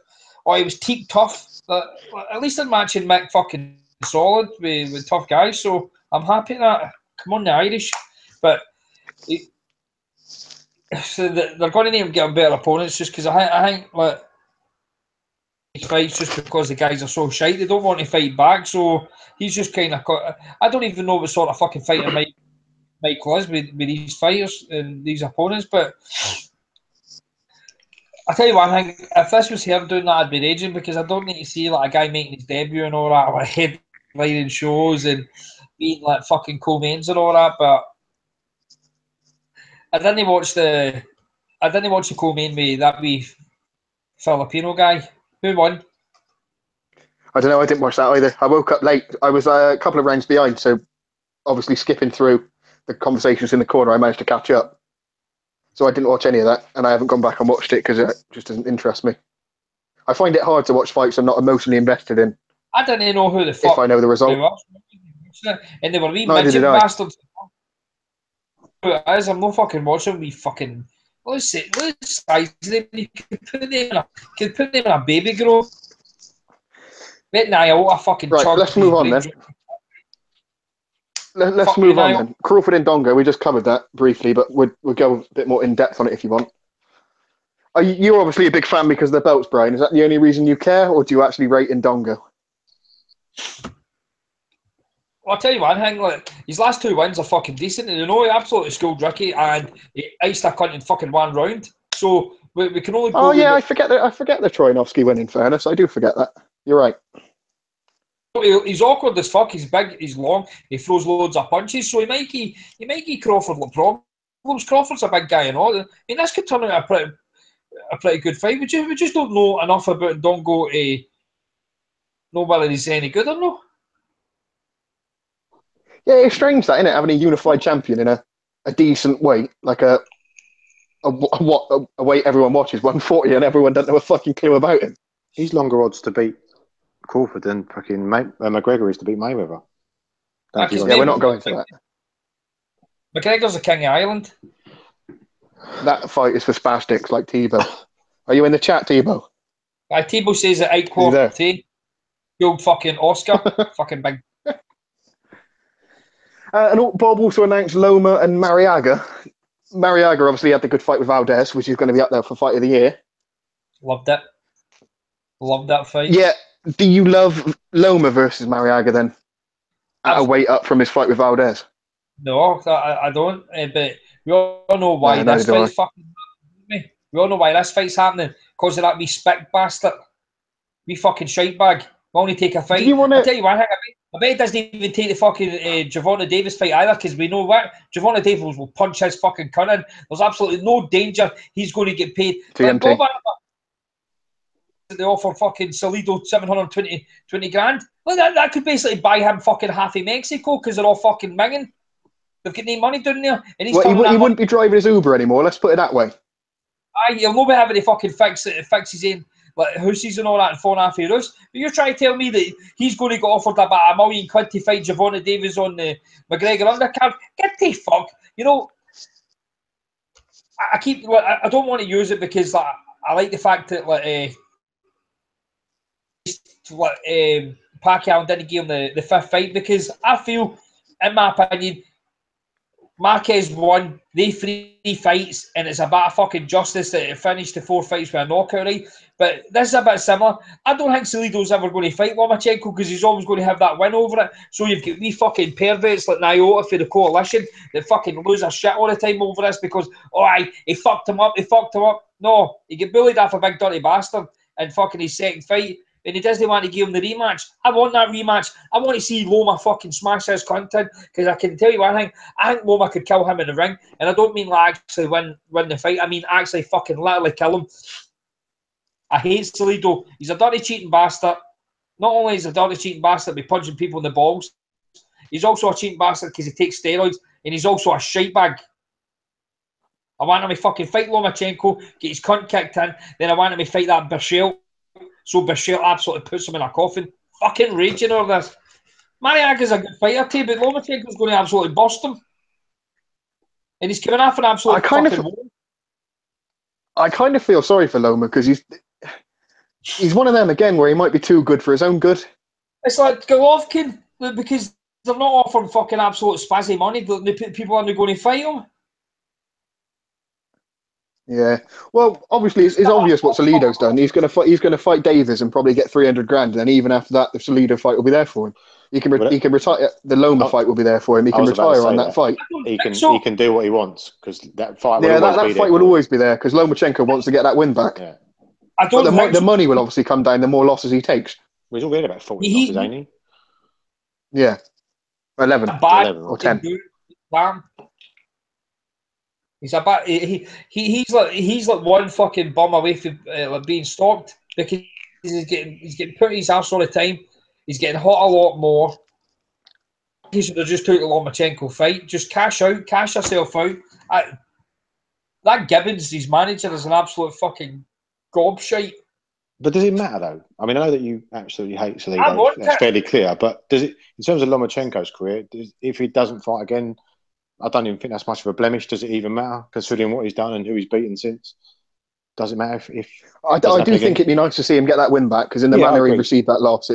he was teak tough. At least in matching Mick fucking solid with tough guys, so I'm happy that. Come on, the Irish. But so they're going to need to get better opponents just because I think like fights just because the guys are so shite. They don't want to fight back, so he's just kind of. I don't even know what sort of fucking fighter Michael is with these fighters and these opponents, but I tell you one thing: if this was him doing that, I'd be raging because I don't need to see like a guy making his debut and all that, or headlining shows and being like fucking co-mains and all that. But I didn't watch the co-main with that wee Filipino guy. Who won? I don't know. I didn't watch that either. I woke up late. I was a couple of rounds behind, so obviously skipping through the conversations in the corner, I managed to catch up. So I didn't watch any of that, and I haven't gone back and watched it because it just doesn't interest me. I find it hard to watch fights I'm not emotionally invested in. I didn't know who the fuck if I know the result. And they were wee midget bastards. Who it is? I'm not fucking watching wee fucking. Let's size them. You could put them in a baby grow. But nah, I fucking. Right, let's move on then. Let's move on then. Crawford and Indongo, we just covered that briefly, but we'll go a bit more in depth on it if you want. You're obviously a big fan because of the belts, Brian. Is that the only reason you care, or do you actually rate Indongo? Well, I'll tell you one thing, like, his last two wins are fucking decent, and you know, he absolutely schooled Ricky, and he iced a cunt in fucking one round. So we can only. Oh yeah, I forget the Troianovski win. In fairness, I do forget that. You're right. He's awkward as fuck. He's big. He's long. He throws loads of punches. So he might give Crawford look problems. Crawford's a big guy and all. I mean, this could turn out a pretty good fight. We just don't know enough about Indongo to know whether he's any good or not. Yeah, it's strange that, isn't it? Having a unified champion in a decent weight, like a weight everyone watches, 140, and everyone doesn't know a fucking clue about him. He's longer odds to beat Crawford than fucking McGregor is to beat Mayweather. Yeah, we're not going for that. McGregor's the king of Ireland. That fight is for spastics like Tebow. Are you in the chat, Tebow? Tebow says that I quote the old fucking Oscar. Fucking big. And Bob also announced Loma and Mariaga. Mariaga obviously had the good fight with Valdez, which is going to be up there for Fight of the Year. Loved it. Loved that fight. Yeah. Do you love Loma versus Mariaga then? At a weight up from his fight with Valdez? No, I don't. But we all know why this fight's fucking happening. We all know why this fight's happening. Because of that wee spick bastard. Wee fucking shite bag. We only take a fight. I'll tell you one thing. I bet he doesn't even take the fucking Gervonta Davis fight either, because we know what Gervonta Davis will punch his fucking cunt in. There's absolutely no danger he's going to get paid. TNT. They offer fucking Salido 720 grand. Well, that could basically buy him fucking half of Mexico, because they're all fucking minging. They've got no money down there. And he's he wouldn't be driving his Uber anymore, let's put it that way. Aye, he'll not be having to fucking fix his own houses and all that and 4.5 euros. But you're trying to tell me that he's going to get offered about £1 million to fight Gervonta Davis on the McGregor undercard? Get the fuck. You know, I don't want to use it because I like the fact that Pacquiao didn't give him the fifth fight, because I feel, in my opinion, Marquez won the 3 fights, and it's about fucking justice that it finished the 4 fights with a knockout, right? But this is a bit similar. I don't think Salido's ever going to fight Lomachenko, because he's always going to have that win over it. So you've got wee fucking perverts like Nyota for the coalition that fucking lose their shit all the time over this because, he fucked him up, No, he get bullied off a big dirty bastard in fucking his second fight, and he doesn't want to give him the rematch. I want that rematch. I want to see Loma fucking smash his content, because I can tell you one thing, I think Loma could kill him in the ring, and I don't mean actually win the fight, I mean actually fucking literally kill him. I hate Salido. He's a dirty cheating bastard. Not only is he a dirty cheating bastard by punching people in the balls, he's also a cheating bastard because he takes steroids, and he's also a shite bag. I want him to fucking fight Lomachenko, get his cunt kicked in, then I want him to fight that Berchelt, so Berchelt absolutely puts him in a coffin. Fucking raging over this. Mariaga's a good fighter too, but Lomachenko's going to absolutely bust him. And he's coming off an absolute I kind of feel sorry for Loma, because he's one of them again where he might be too good for his own good. It's like Golovkin, because they're not offering fucking absolute spazzy money. The people aren't going to fight him. Yeah, well, obviously it's obvious what Salido's done. He's going to fight Davis and probably get 300 grand, and then even after that, the Salido fight will be there for him. He can retire. The Loma fight will be there for him. He can retire on that fight. He can do what he wants, because that fight. That fight will always be there, because Lomachenko wants to get that win back. Yeah. But the money will obviously come down the more losses he takes. Well, he's already about 40 losses, ain't he? Yeah, 11 or 10. He's he's like one fucking bum away from being stopped, because he's getting put in his arse all the time. He's getting hot a lot more. He should have just took the Lomachenko fight. Just cash yourself out. That Gibbons, his manager, is an absolute fucking gobshite. But does it matter though? I mean, I know that you absolutely hate Salido. That's fairly clear. But does it, in terms of Lomachenko's career, if he doesn't fight again, I don't even think that's much of a blemish. Does it even matter, considering what he's done and who he's beaten since? Does it matter if I do think it'd be nice to see him get that win back, because in the manner he received that loss,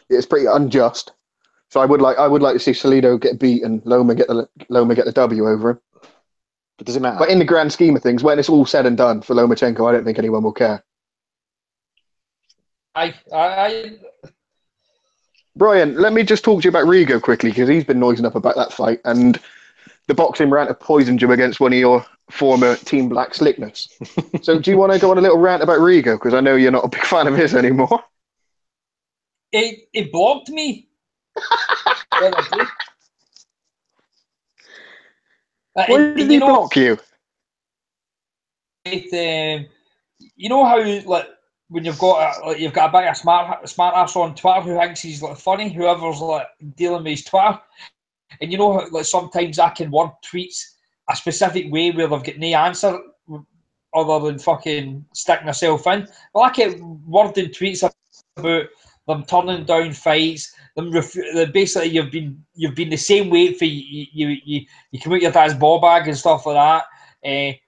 it's pretty unjust. So I would like to see Salido get beat and Loma get the W over him. But does it matter? But in the grand scheme of things, when it's all said and done for Lomachenko, I don't think anyone will care. Brian, let me just talk to you about Rigo quickly, because he's been noising up about that fight, and the boxing rant have poisoned you against one of your former Team Black slickness. So do you want to go on a little rant about Rigo? Because I know you're not a big fan of his anymore. It blocked me. Why did he block you? You know how, like, when you've got a bit of smart ass on Twitter who thinks he's like funny, whoever's like dealing with his Twitter, and you know how, like, sometimes I can word tweets a specific way where they've got no answer other than fucking sticking themselves in. Well, I kept wording tweets about them turning down fights. Basically, you've been the same weight for you come out your dad's ball bag and stuff like that.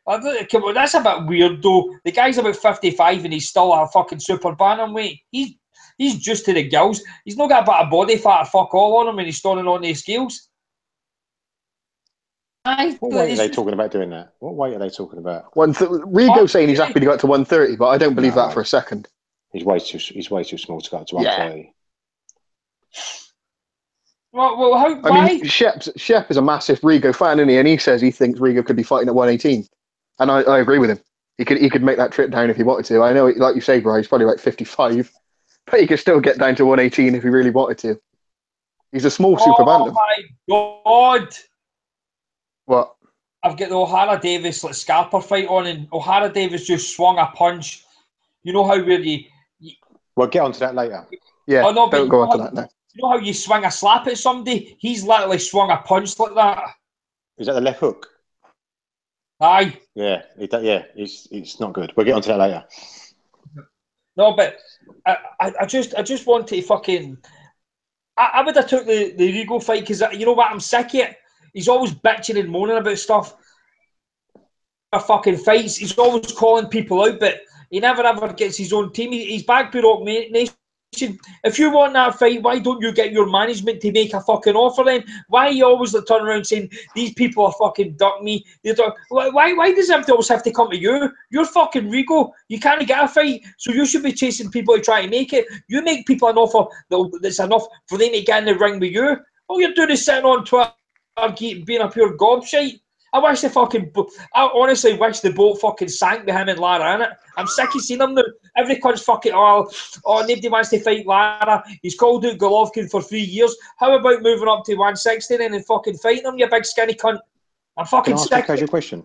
That's a bit weird though. The guy's about 55 and he's still a fucking super bantamweight. He's just to the gills. He's not got a bit of body fat or fuck all on him when he's standing on the scales. Why? What weight are they talking about doing that? What weight are they talking about? Rigo saying he's happy to go up to 130, but I don't believe that for a second. He's way too small to go up to 130. Well, why? I mean, Shep is a massive Rigo fan, isn't he? And he says he thinks Rigo could be fighting at 118. And I agree with him. He could make that trip down if he wanted to. I know, like you say, bro, he's probably like 55, but he could still get down to 118 if he really wanted to. He's a small super bantam. Oh my God! What? I've got the O'Hara Davis Scarper fight on, and O'Hara Davis just swung a punch. You know how where you We'll get onto that later. Yeah, don't go onto that now. You know how you swing a slap at somebody? He's literally swung a punch like that. Is that the left hook? Aye. Yeah, it's not good. We'll get onto that later. No, but I just want to fucking. I would have took the Rigo fight because you know what, I'm sick of it. He's always bitching and moaning about stuff. Fucking fights. He's always calling people out, but he never ever gets his own team. He's back Rock Nation. If you want that fight, why don't you get your management to make a fucking offer then? Why are you always turn around saying these people are fucking duck me? Why does it always have to come to you? You're fucking Rigo. You can't get a fight, so you should be chasing people to try and make it. You make people an offer that's enough for them to get in the ring with you. All you're doing is sitting on Twitter being a pure gobshite. I honestly wish the boat fucking sank with him and Lara in it. I'm sick of seeing him now. Every cunt's fucking, nobody wants to fight Lara. He's called out Golovkin for 3 years. How about moving up to 160 then and fucking fighting him, you big skinny cunt? I'm fucking sick. Can I ask a casual question?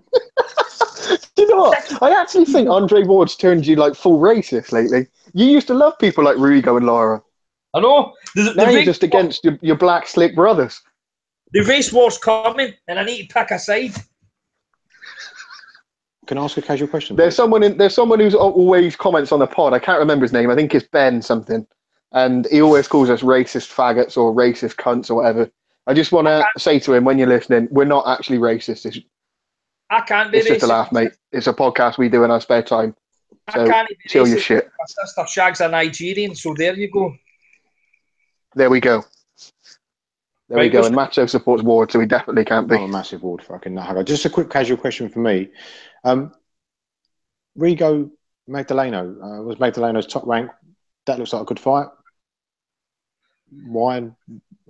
Do you know what? I actually think Andre Ward's turned you like full racist lately. You used to love people like Rigo and Lara. I know. Now you're just against your black slick brothers. The race war's coming, and I need to pick a side. Can I ask a casual question? There's someone who's always comments on the pod. I can't remember his name. I think it's Ben something, and he always calls us racist faggots or racist cunts or whatever. I just want to say to him when you're listening, we're not actually racist. I can't be it's racist. Just a laugh, mate. It's a podcast we do in our spare time. So I can't be chill racist. Your shit. My sister Shag's a Nigerian, so there you go. There we go. There we go. And Macho supports Ward, so he definitely can't be. I'm a massive Ward fucking nuthugger. Just a quick casual question for me. Rigo Magdaleno was Magdaleno's top rank. That looks like a good fight. Why?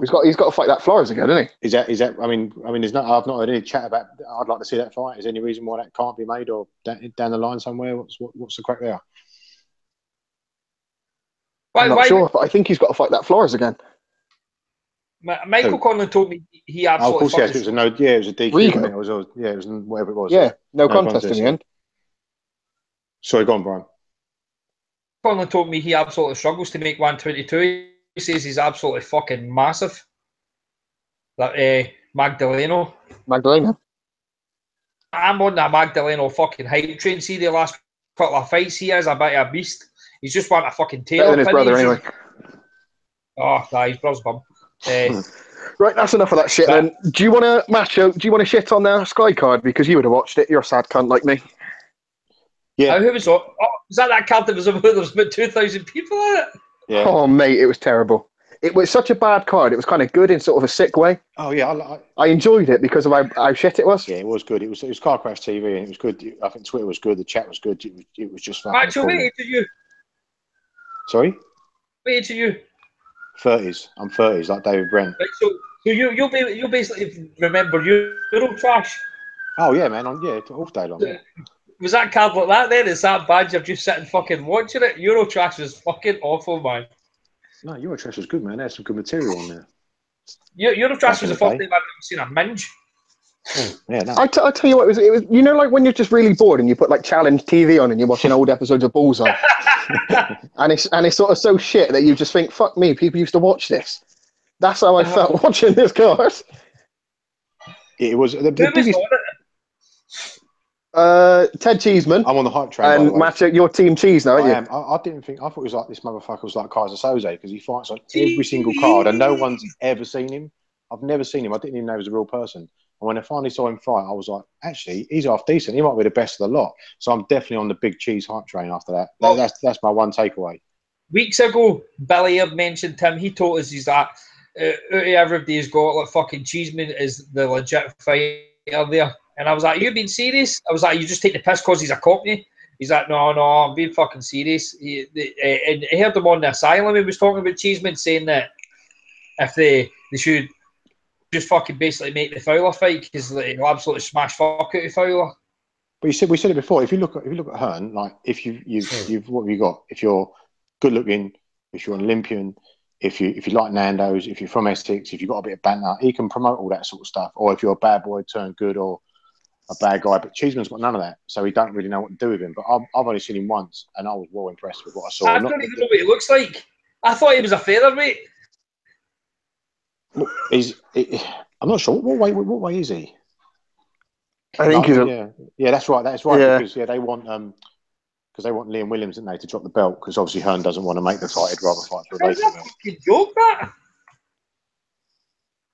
He's got to fight that Flores again, isn't he? Is that? I mean, I've not heard any chat about. I'd like to see that fight. Is there any reason why that can't be made or down the line somewhere? What's the crack there? I'm not sure, but I think he's got to fight that Flores again. Michael Conlan told me he absolutely. Of course, yes. It was a no. Yeah, it was a DQ. It was whatever it was. Yeah, no contest in the end. Sorry, go on, Brian. Conlan told me he absolutely struggles to make 122. He says he's absolutely fucking massive. That Magdaleno. I'm on that Magdaleno fucking hype train. See the last couple of fights, he is a bit of a beast. He's just want a fucking tail. Better than his brother, anyway. Oh, nah, his brother's bum. Right, that's enough of that shit then. Do you want to shit on the Sky card because you would have watched it? You're a sad cunt like me. Yeah. Who was on? Oh, was that card that was about? There was about 2,000 people on it. Yeah. Oh mate, it was terrible. It was such a bad card. It was kind of good in sort of a sick way. Oh yeah, I enjoyed it because of how shit it was. Yeah, it was good. It was Car Crash TV and it was good. I think Twitter was good. The chat was good. It was just fun. Actually, wait to you. Sorry. Wait to you. 30s. I'm 30s, like David Brent. Right, so you basically remember Euro Trash. Oh yeah, man. All day long. Yeah. Was that card like that then? Is that bad? You're just sitting fucking watching it? Euro Trash was fucking awful, man. No, Euro Trash was good, man. There's some good material on there. Euro Trash was the first time I've ever seen a minge. Yeah, no. I tell you what, it was you know, like when you're just really bored and you put like Challenge TV on and you're watching old episodes of Bullseye, and it's sort of so shit that you just think, fuck me, people used to watch this. That's how I felt watching this card. It was the biggest. Ted Cheeseman. I'm on the hype train. And Matt, your team Cheese now, aren't you? I didn't think. I thought it was like this motherfucker was like Kaiser Soze because he fights on every single card and no one's ever seen him. I've never seen him. I didn't even know he was a real person. And when I finally saw him fight, I was like, actually, he's half decent. He might be the best of the lot. So I'm definitely on the big Cheese hype train after that. That's my one takeaway. Weeks ago, Billy had mentioned him. He told us he's that everybody's got like fucking Cheeseman is the legit fighter there. And I was like, you being serious? I was like, you just take the piss because he's a Cockney? He's like, no, I'm being fucking serious. And I heard him on the asylum. He was talking about Cheeseman saying that if they should just fucking basically make the Fowler fight because he'll absolutely smash fuck out of Fowler. But we said it before. If you look at Hearn, like if you've what have you got? If you're good looking, if you're an Olympian, if you like Nando's, if you're from Essex, if you've got a bit of banter, he can promote all that sort of stuff. Or if you're a bad boy turned good, or a bad guy. But Cheeseman's got none of that, so he don't really know what to do with him. But I've only seen him once, and I was well impressed with what I saw. I don't even know what he looks like. I thought he was a featherweight. I'm not sure what way is he. I think yeah, that's right. That's right. Yeah. Because they want Liam Williams, didn't they, to drop the belt because obviously Hearn doesn't want to make the fight. He'd rather fight for a That's a fucking joke, that.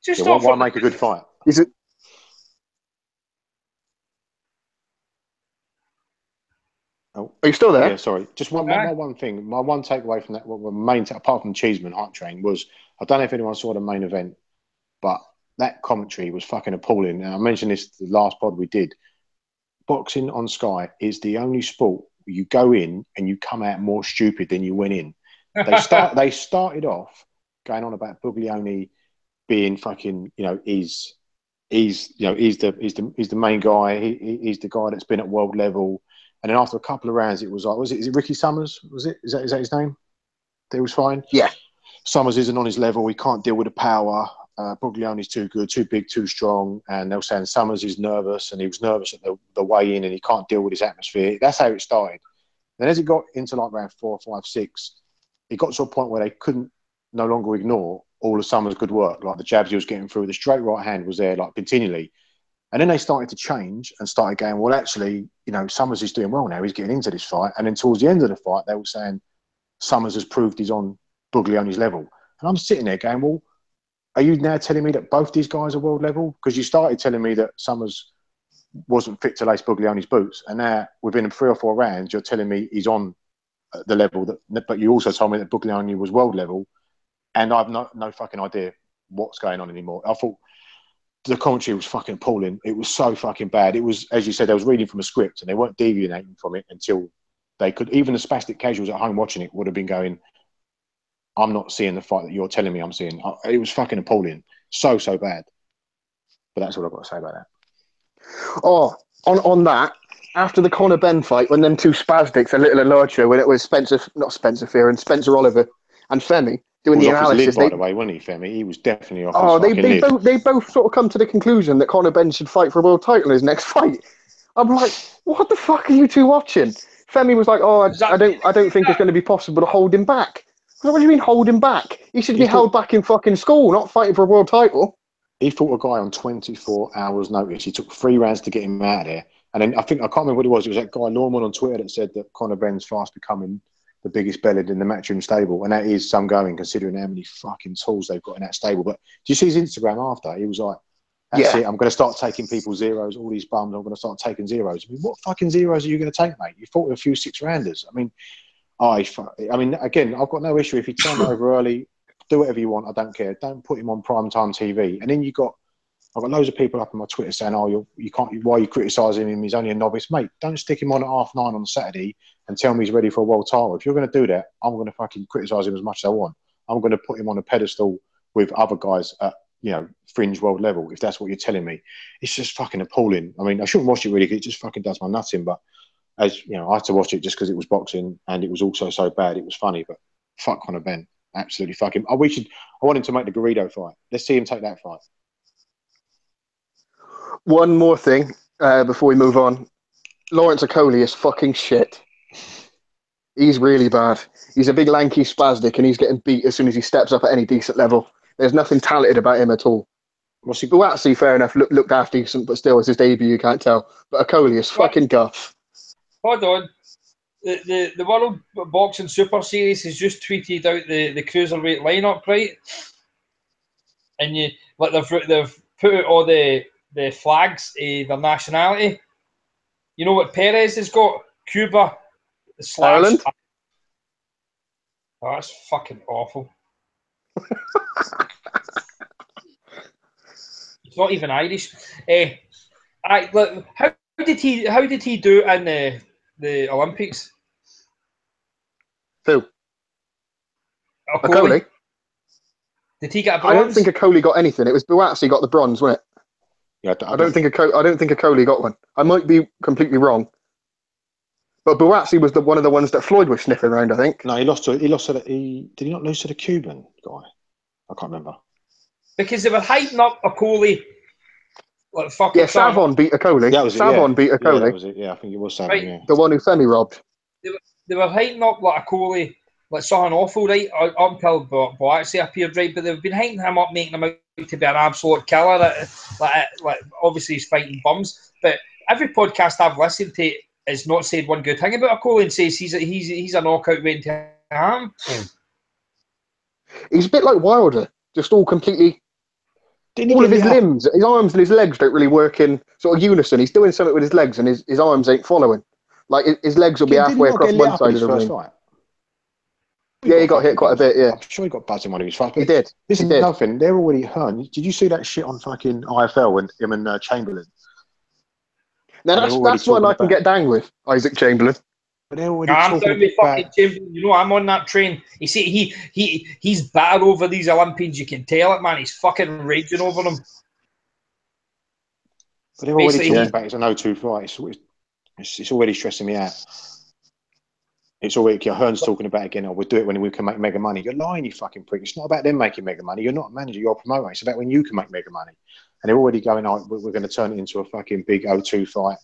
Just why make a good fight? Is it? Oh, are you still there? Yeah, sorry. Just one thing. My one takeaway from that, apart from Cheeseman Hype Train, was I don't know if anyone saw the main event, but that commentary was fucking appalling. And I mentioned this the last pod we did. Boxing on Sky is the only sport where you go in and you come out more stupid than you went in. They started off going on about Buglioni being fucking, he's the main guy. He's the guy that's been at world level. And then after a couple of rounds, it was like, is it Ricky Summers? Was it? Is that his name? That was fine. Yeah. Summers isn't on his level. He can't deal with the power. Buglioni's too good, too big, too strong. And they were saying Summers is nervous, and he was nervous at the weigh-in, and he can't deal with his atmosphere. That's how it started. Then as it got into like round 4, 5, 6, it got to a point where they couldn't no longer ignore all of Summers' good work. Like the jabs he was getting through, the straight right hand was there like continually. And then they started to change and started going, well, actually, Summers is doing well now. He's getting into this fight. And then towards the end of the fight, they were saying Summers has proved he's on Buglioni's level. And I'm sitting there going, well, are you now telling me that both these guys are world level? Because you started telling me that Summers wasn't fit to lace Buglioni's boots. And now within 3 or 4 rounds, you're telling me he's on the level but you also told me that Buglioni was world level. And I've no fucking idea what's going on anymore. I thought the commentary was fucking appalling. It was so fucking bad. It was, as you said, they was reading from a script and they weren't deviating from it until they could. Even the spastic casuals at home watching it would have been going, I'm not seeing the fight that you're telling me I'm seeing. It was fucking appalling. So bad. But that's what I've got to say about that. Oh, on that, after the Conor Benn fight, when them two spastics, a little and larger, when it was Spencer Oliver and Femi doing the analysis. By the way, wasn't he, Femi? He was definitely off. Oh, they both sort of come to the conclusion that Conor Benn should fight for a world title in his next fight. I'm like, what the fuck are you two watching? Femi was like, I don't think it's going to be possible to hold him back. What do you mean hold him back? He should be held back in fucking school, not fighting for a world title. He fought a guy on 24 hours notice. He took 3 rounds to get him out of there. And then I can't remember what it was. It was that guy Norman on Twitter that said that Conor Benn's fast becoming the biggest bellied in the Matchroom stable. And that is some going, considering how many fucking tools they've got in that stable. But do you see his Instagram after? He was like, that's it. I'm going to start taking people's zeros, all these bums. I'm going to start taking zeros. I mean, what fucking zeros are you going to take, mate? You fought with a few 6-rounders. Again, I've got no issue if you turn it over early. Do whatever you want. I don't care. Don't put him on primetime TV. And then I've got loads of people up on my Twitter saying, you can't, why are you criticising him? He's only a novice. Mate, don't stick him on at 9:30 on Saturday and tell me he's ready for a world title. If you're going to do that, I'm going to fucking criticise him as much as I want. I'm going to put him on a pedestal with other guys at, fringe world level, if that's what you're telling me. It's just fucking appalling. I mean, I shouldn't watch it really because it just fucking does my nuts in, but as you know, I had to watch it just because it was boxing and it was also so bad. It was funny, but fuck Conor Benn. Absolutely fuck him. I want him to make the Garrido fight. Let's see him take that fight. One more thing before we move on. Lawrence Okolie is fucking shit. He's really bad. He's a big lanky spastic and he's getting beat as soon as he steps up at any decent level. There's nothing talented about him at all. Buatsi, fair enough, looked half decent, but still, it's his debut, you can't tell. But Okolie is fucking guff. Hold on. The World Boxing Super Series has just tweeted out the cruiserweight lineup, right? And they've put out all the flags, their nationality. You know what Perez has got? Cuba, / Ireland. Oh, that's fucking awful. It's not even Irish. Look, how did he do in the Olympics? Who? Okoli. Did he get a bronze? I don't think Okoli got anything. It was Buatsi got the bronze, wasn't it? Yeah, I don't think Okoli got one. I might be completely wrong. But Buatsi was one of the ones that Floyd was sniffing around, I think. No, did he not lose to the Cuban guy? I can't remember. Because they were hyping up Okoli. Like, fucking Savon beat Okoli. That was it, Savon beat Okoli. Yeah, that was it. Yeah, I think it was Savon, right. yeah. The one who Femi robbed. They were hyping up like Okoli, like something awful, right? Up until Buatsi appeared, right? But they've been hyping him up, making him out to be an absolute killer. Like obviously he's fighting bums. But every podcast I've listened to has not said one good thing about Okoli and says he's a knockout waiting to happen. He's a bit like Wilder, just all completely. All of his limbs, his arms and his legs don't really work in sort of unison. He's doing something with his legs and his arms ain't following. Like his legs will be halfway across one side of the ring. Yeah, he got hit quite a bit, yeah. I'm sure he got buzzed in one of his fights. He did. This is nothing. They're already hurt. Did you see that shit on fucking IFL when him and Chamberlain? Now that's one I can get down with, Isaac Chamberlain. But they're already I'm down with fucking Chamberlain. You know, I'm on that train. You see, he's bad over these Olympians. You can tell it, man. He's fucking raging over them. But they're already talking about it's an 0-2 fight. It's already stressing me out. It's already Hearn's talking about again. Oh, we'll do it when we can make mega money. You're lying, you fucking prick. It's not about them making mega money. You're not a manager. You're a promoter. It's about when you can make mega money. And they're already going, oh, we're going to turn it into a fucking big 0-2 fight.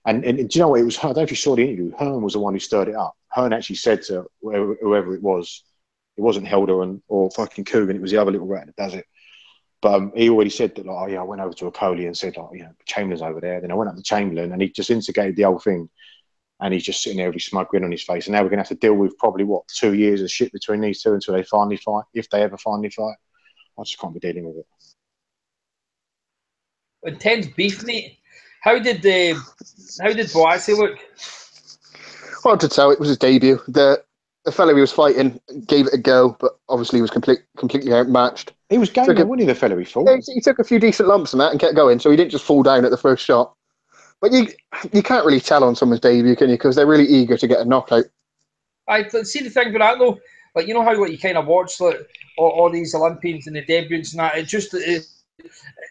And do you know what? It was, I don't know if you saw the interview. Hearn was the one who stirred it up. Hearn actually said to whoever it wasn't Helder or fucking Coogan. It was the other little rat that does it. But he already said that, like, oh yeah, I went over to Okoli and said, like, you know, Chamberlain's over there. Then I went up to Chamberlain and he just instigated the whole thing. And he's just sitting there with his smug grin on his face. And now we're going to have to deal with probably 2 years of shit between these two until they finally fight, if they ever finally fight. I just can't be dealing with it. Intense beef, mate. How did Buatsi look? Hard to tell. It was his debut. The fellow he was fighting gave it a go, but obviously he was completely outmatched. He was game, wasn't he, the fellow he fought? Yeah, he took a few decent lumps and that and kept going, so he didn't just fall down at the first shot. But you can't really tell on someone's debut, can you? Because they're really eager to get a knockout. I see the thing with that though. Like, you know how you kind of watch all these Olympians and the debuts and that.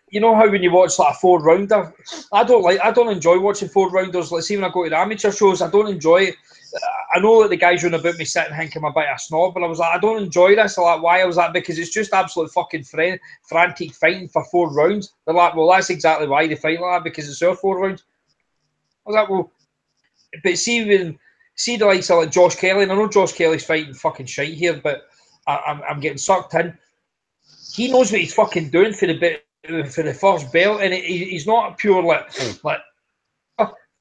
You know how when you watch like a 4-rounder, I don't enjoy watching 4-rounders. Like, see when I go to the amateur shows, I don't enjoy it. I know that the guys run about me sitting thinking I'm a bit of a snob, but I was like, I don't enjoy this. Like, why I was like, because it's just absolute fucking frantic fighting for 4 rounds. They're like, well, that's exactly why they fight like that, because it's their 4 rounds. I was like, well, but see the likes of like Josh Kelly, and I know Josh Kelly's fighting fucking shite here, but I'm getting sucked in. He knows what he's fucking doing for the first belt, and he's not a pure like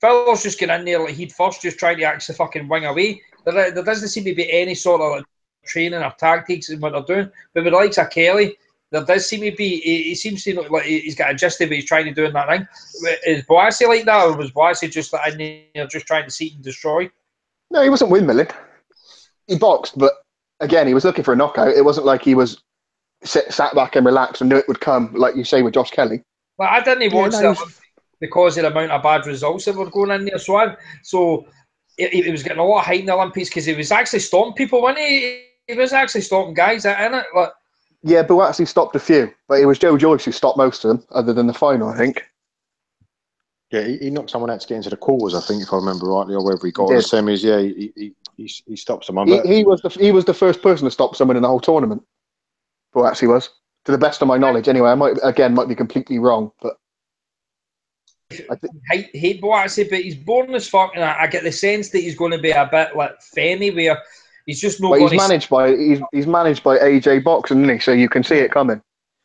fellas just get in there like he'd first, just trying to actually fucking wing away. There doesn't seem to be any sort of like training or tactics in what they're doing. But with the likes of Kelly, there does seem to be. He seems to look like he's got a gist of what he's trying to do in that ring. Is Buatsi like that, or was Buatsi just like in there just trying to seek and destroy? No, he wasn't windmilling. He boxed, but again, he was looking for a knockout. It wasn't like he was sat back and relaxed and knew it would come, like you say with Josh Kelly. Well, I didn't watch that because of the amount of bad results that were going in there. So he was getting a lot of hype in the Olympics because he was actually stomping people, wasn't he? He was actually stomping guys in it. Like, yeah, Buatsi stopped a few, but it was Joe Joyce who stopped most of them, other than the final, I think. Yeah, he knocked someone out to get into the quarters, I think, if I remember rightly, or whether he got on the semis. Yeah, he stopped someone. He was the first person to stop someone in the whole tournament. Buatsi was, to the best of my knowledge. Anyway, I might be completely wrong, but I hate Buatsi, but he's boring as fuck, and I get the sense that he's going to be a bit like Femi, where he's just not. Well, he's managed by AJ Boxing, isn't he? So you can see it coming.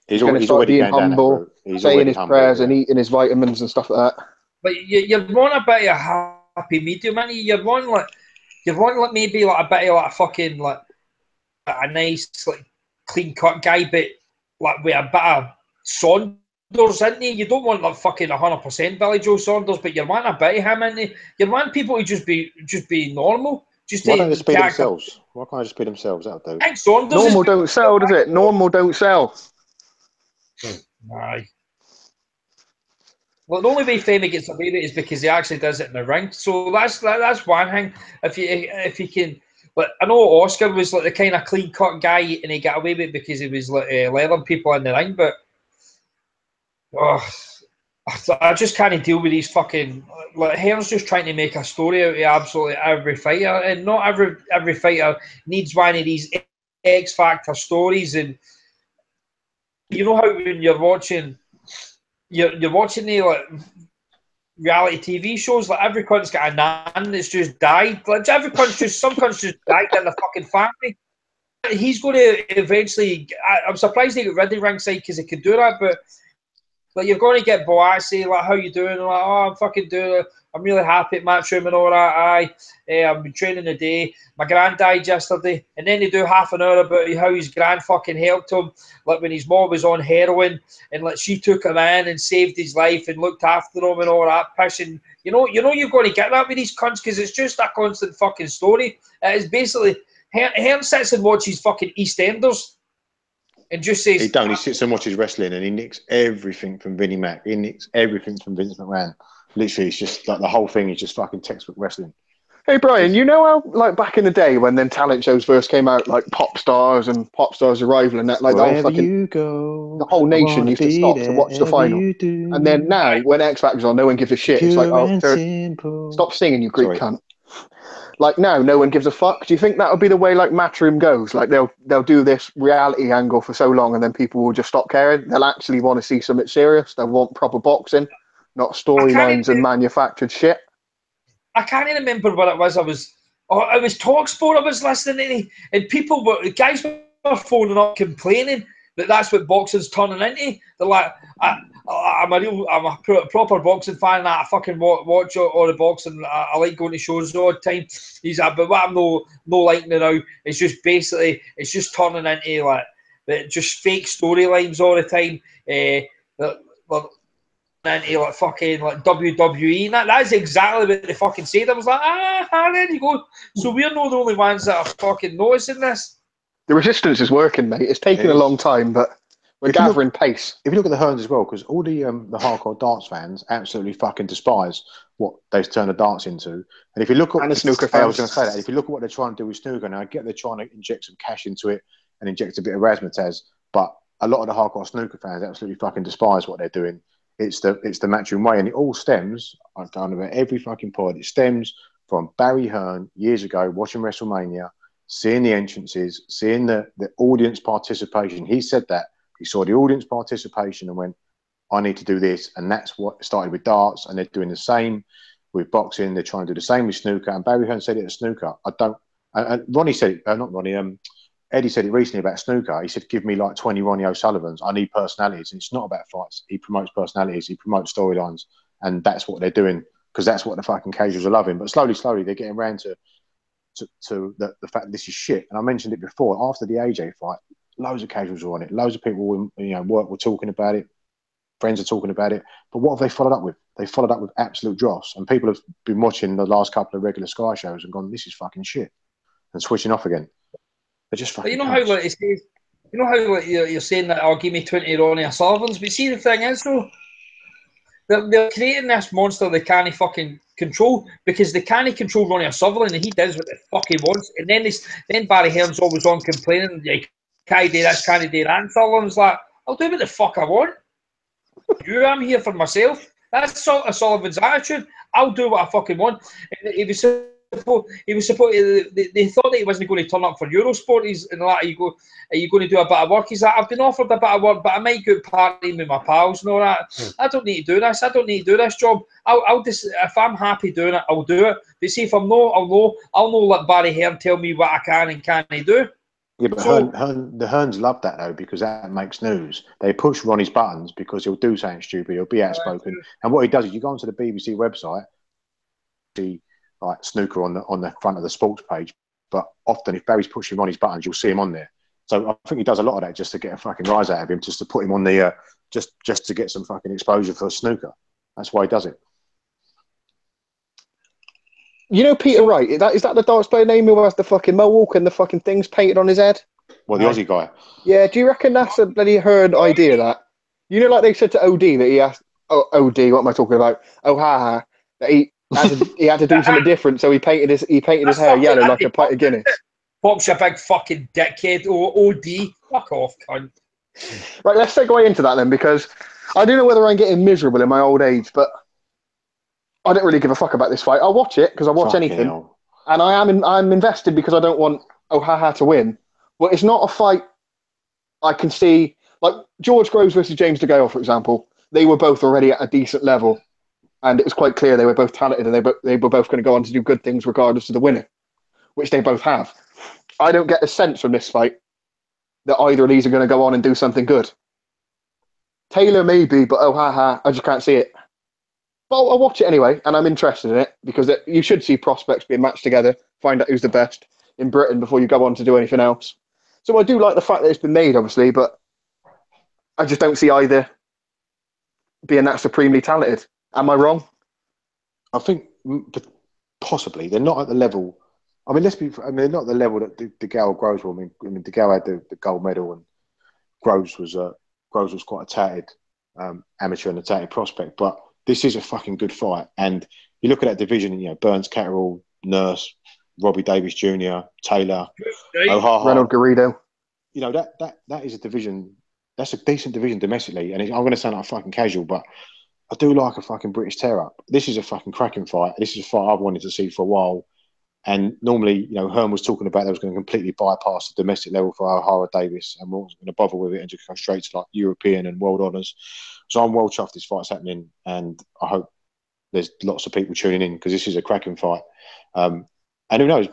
He's going to start being humble, saying his prayers and eating his vitamins and stuff like that. But you want a bit of a happy medium, man. You want maybe like a bit of like a fucking like a nice like clean cut guy, but like with a bit of Saunders, isn't he? You don't want like fucking 100% Billy Joe Saunders, but you want a bit of him, isn't he? You want people to just be normal. Why don't they just be themselves? Why can't they just be themselves? That'll do. I think Saunders normal don't sell, does it? Normal don't sell. Aye. Well, the only way Femi gets away with it is because he actually does it in the ring. So that's one thing. If you can, but I know Oscar was like the kind of clean cut guy, and he got away with it because he was like leathering people in the ring. But I just can't deal with these fucking like Hearn's just trying to make a story out of absolutely every fighter, and not every fighter needs one of these X Factor stories. And you know how when you're watching the like reality TV shows, like every cunt's got a nan that's just died. Like every cunt's just some cunt's just died in the fucking family. He's going to eventually. I'm surprised he got rid of ringside because he could do that, but like you're going to get Boassi, like how you doing? Like, oh, I'm fucking doing it. I'm really happy at Matchroom and all that. I've been training today. My gran died yesterday, and then they do half an hour about how his gran fucking helped him, like when his mom was on heroin, and like she took him in and saved his life and looked after him and all that pish. And you know you're going to get that with these cunts because it's just a constant fucking story. It's basically Hearn sits and watches fucking EastEnders. And just says he don't. He sits and watches wrestling, and he nicks everything from Vinnie Mac. He nicks everything from Vince McMahon. Literally, it's just like the whole thing is just fucking textbook wrestling. Hey Brian, you know how like back in the day when then talent shows first came out, like Pop Stars and Pop Stars Arrival, and that like the whole nation used to stop to watch the final. And then now when X Factor's on, no one gives a shit. It's like, oh, stop singing, you Greek cunt. Like now, no one gives a fuck. Do you think that would be the way like Matchroom goes? Like they'll do this reality angle for so long, and then people will just stop caring. They'll actually want to see something serious. They'll want proper boxing, not storylines and manufactured shit. I can't even remember what it was. It was TalkSport I was listening to, and guys were phoning up complaining that that's what boxing's turning into. They're like, I'm a proper boxing fan. I fucking watch all the boxing. I like going to shows all the time. He's like, but what I'm no liking it now. It's just basically it's just turning into like just fake storylines all the time. Into like fucking like WWE, and that's exactly what they fucking said. I was like, there you go. So we're not the only ones that are fucking noticing this. The resistance is working, mate. It's taken a long time, but we're gathering pace. If you look at the Hearns as well, because all the hardcore darts fans absolutely fucking despise what they've turned the darts into. And if you look at the snooker fans, I was going to say that. If you look at what they're trying to do with snooker now, I get they're trying to inject some cash into it and inject a bit of razzmatazz, but a lot of the hardcore snooker fans absolutely fucking despise what they're doing. It's the Matchroom way, and it all stems. I've done about every fucking pod. It stems from Barry Hearn years ago watching WrestleMania, seeing the entrances, seeing the audience participation. He said that he saw the audience participation and went, "I need to do this," and that's what started with darts. And they're doing the same with boxing. They're trying to do the same with snooker. And Barry Hearn said it at snooker. Ronnie said it. Not Ronnie. Eddie said it recently about snooker. He said, give me like 20 Ronnie O'Sullivans. I need personalities. And it's not about fights. He promotes personalities. He promotes storylines. And that's what they're doing because that's what the fucking casuals are loving. But slowly, they're getting around to the fact that this is shit. And I mentioned it before. After the AJ fight, loads of casuals were on it. Loads of people work were talking about it. Friends are talking about it. But what have they followed up with? They followed up with absolute dross. And people have been watching the last couple of regular Sky shows and gone, this is fucking shit. And switching off again. They're just fucking. But how like it says, how you're saying that I'll give me 20 Ronnie O'Sullivans, but see the thing is though, they're creating this monster they can't fucking control because they can't control Ronnie O'Sullivan and he does what the fuck he wants. And then Barry Hearn's always on complaining like, can't do this, can't do that. And Sullivan's like, I'll do what the fuck I want. I'm here for myself. That's Sullivan's attitude. I'll do what I fucking want. And he was supposed. They thought that he wasn't going to turn up for Eurosport. And like, are you going to do a bit of work? He's like, I've been offered a bit of work, but I might go partying with my pals and all that. I don't need to do this. I don't need to do this job. I'll just, if I'm happy doing it, I'll do it. But see, if I'm not, I'll not let Barry Hearn tell me what I can and can't do. Yeah, but the Hearns love that though because that makes news. They push Ronnie's buttons because he'll do something stupid. He'll be outspoken, and what he does is you go onto the BBC website, see like snooker on the front of the sports page. But often, if Barry's pushing Ronnie's buttons, you'll see him on there. So I think he does a lot of that just to get a fucking rise out of him, just to put him on the just to get some fucking exposure for snooker. That's why he does it. You know Peter Wright? Is that the darts player name who has the fucking mohawk and the fucking things painted on his head? Well, the Aussie guy. Yeah, do you reckon that's a bloody Hearn idea, that? You know, like they said to OD that he asked, OD, what am I talking about? Ohaha, that he had to do something different, so he painted his hair yellow like a pint of Guinness. Pop's a big fucking dickhead. OD, fuck off, cunt. Right, let's segue into that then, because I don't know whether I'm getting miserable in my old age, but I don't really give a fuck about this fight. I'll watch it because I watch anything, and I'm invested because I don't want Ohaha to win. But it's not a fight I can see, like George Groves versus James DeGale, for example. They were both already at a decent level, and it was quite clear they were both talented, and they were both going to go on to do good things regardless of the winner, which they both have. I don't get a sense from this fight that either of these are going to go on and do something good. Taylor maybe, but Ohaha, I just can't see it. But I'll watch it anyway, and I'm interested in it because you should see prospects being matched together, find out who's the best in Britain before you go on to do anything else. So I do like the fact that it's been made, obviously, but I just don't see either being that supremely talented. Am I wrong? I think possibly they're not at the level. I mean, they're not at the level that DeGale Groves were. I mean, DeGale had the gold medal, and Groves was quite a touted amateur and a touted prospect. But this is a fucking good fight, and you look at that division. You know, Burns, Catterall, Nurse, Robbie Davis Jr., Taylor, Ohaha, Ronald Garrido. You know that is a division. That's a decent division domestically, and I'm going to sound like a fucking casual, but I do like a fucking British tear-up. This is a fucking cracking fight. This is a fight I've wanted to see for a while. And normally, you know, Hearn was talking about they was going to completely bypass the domestic level for O'Hara Davis and wasn't going to bother with it and just go straight to like European and world honours. So I'm well chuffed this fight's happening, and I hope there's lots of people tuning in because this is a cracking fight. And who knows?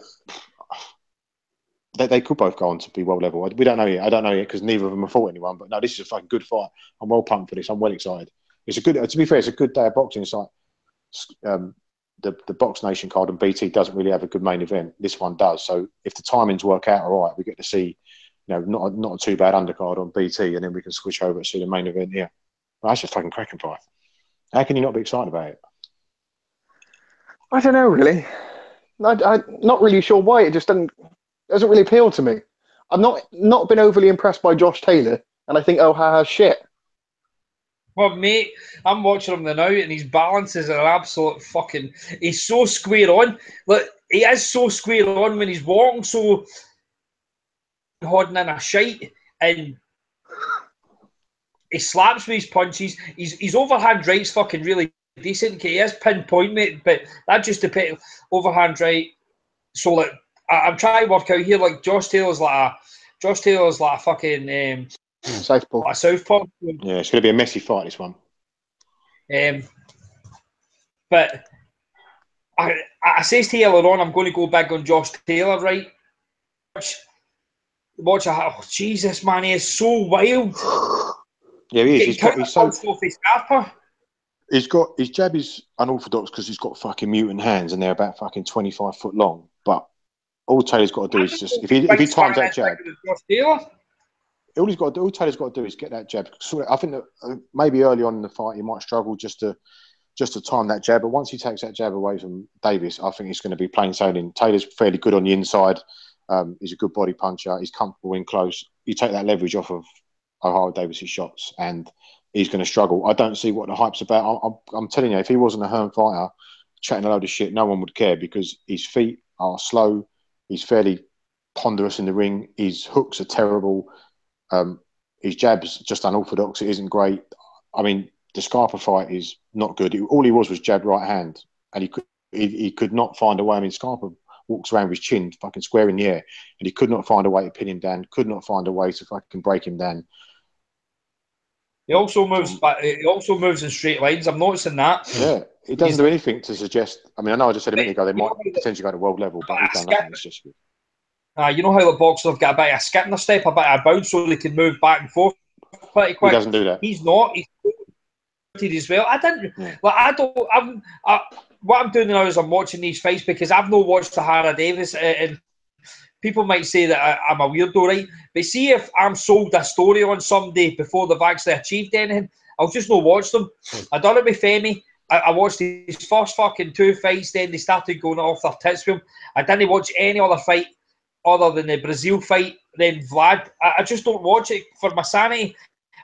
They could both go on to be world level. We don't know yet. I don't know yet because neither of them have fought anyone. But no, this is a fucking good fight. I'm well pumped for this. I'm well excited. It's a good. To be fair, it's a good day of boxing. It's like the Box Nation card and BT doesn't really have a good main event. This one does. So if the timings work out all right, we get to see, you know, not a too bad undercard on BT, and then we can switch over and see the main event here. Well, that's a fucking cracking fight. How can you not be excited about it? I don't know, really. I'm not really sure why. It just doesn't really appeal to me. I've not been overly impressed by Josh Taylor, and I think Ohaha's shit. Well, mate, I'm watching him now, and his balances are absolute fucking. He's so square on. Look, he is so square on when he's walking, so holding in a shite, and he slaps with his punches. His overhand right's fucking really decent. He is pinpoint, mate, but that's just a bit overhand right. So like, I'm trying to work out here. Like Josh Taylor's like a fucking. Southpaw. Like a southpaw. Yeah, it's going to be a messy fight, this one. But I says to you earlier on, I'm going to go big on Josh Taylor, right? Watch oh, Jesus, man, he is so wild. Yeah, he is. He's got his jab is unorthodox because he's got fucking mutant hands and they're about fucking 25 foot long. But all Taylor's got to do is just if he times that jab. All Taylor's got to do is get that jab. So I think that maybe early on in the fight he might struggle just to time that jab. But once he takes that jab away from Davis, I think it's going to be plain sailing. Taylor's fairly good on the inside. He's a good body puncher. He's comfortable in close. You take that leverage off of O'Hara Davis's shots, and he's going to struggle. I don't see what the hype's about. I'm telling you, if he wasn't a Hearn fighter chatting a load of shit, no one would care because his feet are slow. He's fairly ponderous in the ring. His hooks are terrible. His jab's just unorthodox. It isn't great. I mean, the Scarpa fight is not good. All he was jab right hand, and he could not find a way. I mean, Scarpa walks around with his chin fucking square in the air, and he could not find a way to pin him down. Could not find a way to fucking break him down. He also moves. He also moves in straight lines. I'm noticing that. Yeah, he doesn't do anything to suggest. I mean, I know I just said a minute ago they might potentially go to world level, but he's done nothing. It's just. You know how the boxers have got a bit of a skip in their step, a bit of a bounce, so they can move back and forth pretty quick. He doesn't do that. He's not. He's as well. I didn't. Yeah. Well, I don't. What I'm doing now is I'm watching these fights because I've not watched O'Hara Davis, and people might say that I'm a weirdo, right? But see, if I'm sold a story on somebody before they've actually achieved anything, I'll just not watch them. I done it with Femi. I watched his first fucking 2 fights. Then they started going off their tits with him. I didn't watch any other fight other than the Brazil fight, then Vlad. I just don't watch it for my sanity.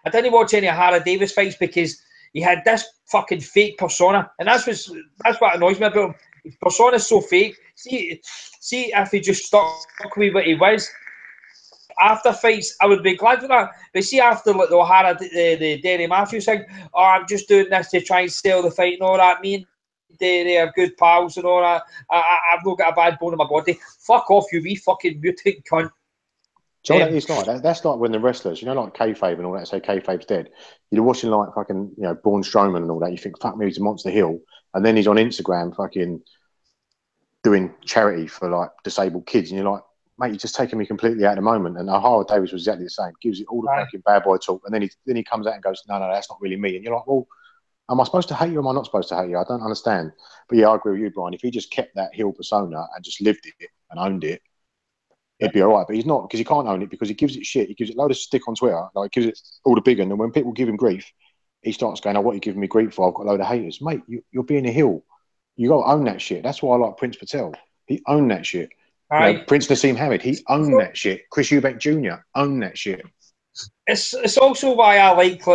I didn't watch any O'Hara Davis fights because he had this fucking fake persona, and that's what annoys me about him. His persona's so fake. See if he just stuck with what he was after fights, I would be glad for that. But see, after like the Ohaha, the Derry Matthews thing, oh, I'm just doing this to try and sell the fight and all that. Me and Derry are good pals and all that. I've not got a bad bone in my body. Fuck off, you wee fucking mutant cunt. Do you know what that is like? That's like when the wrestlers, you know, like kayfabe and all that, say kayfabe's dead. You're watching like fucking, you know, Braun Strowman and all that. You think, fuck me, he's a monster heel. And then he's on Instagram fucking doing charity for like disabled kids. And you're like, mate, you're just taking me completely out of the moment. And Ohaha Davies was exactly the same. Gives it all the fucking bad boy talk. And then he comes out and goes, no, that's not really me. And you're like, well, am I supposed to hate you or am I not supposed to hate you? I don't understand. But yeah, I agree with you, Brian. If he just kept that heel persona and just lived it and owned it, it'd be all right. But he's not, because he can't own it, because he gives it shit. He gives it a load of stick on Twitter. Like, gives it all the big one. And when people give him grief, he starts going, oh, what are you giving me grief for? I've got a load of haters. Mate, you're being a heel. You got to own that shit. That's why I like Prince Patel. He owned that shit. You know, Prince Nassim Hamid, he owned that shit. Chris Eubank Jr. owned that shit. It's also why I like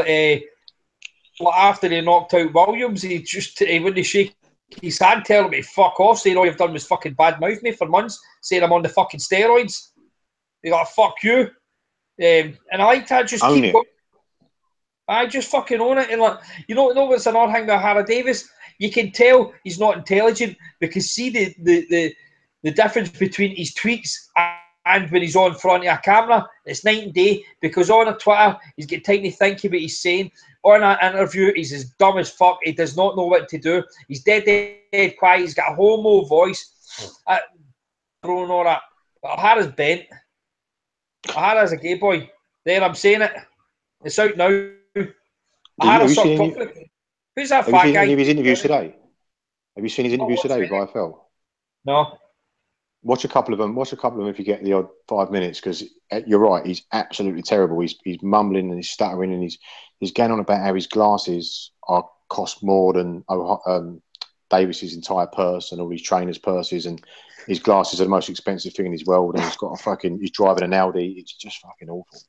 after he knocked out Williams, he wouldn't shake his hand, telling me fuck off, saying all you've done was fucking bad mouth me for months, saying I'm on the fucking steroids. He got fuck you, and I like to just own keep going. I just fucking own it, and like, you know what's another thing with Ohaha Davies? You can tell he's not intelligent because see the difference between his tweets and when he's on front of a camera, it's night and day. Because on a Twitter, he's got time to think about what he's saying. On an interview, he's as dumb as fuck. He does not know what to do. He's dead quiet. He's got a homo voice. Throwing all that. But Ohaha's bent. Ohaha's a gay boy. There, I'm saying it. It's out now. Ohaha sucked up. Who's that fat guy? Have you seen any of his interviews today? Have you seen his interviews today with IFL? No. Watch a couple of them. Watch a couple of them if you get the odd 5 minutes, because you're right. He's absolutely terrible. He's mumbling and he's stuttering and he's going on about how his glasses cost more than Davis's entire purse and all his trainers' purses, and his glasses are the most expensive thing in his world. And he's driving an Audi. It's just fucking awful.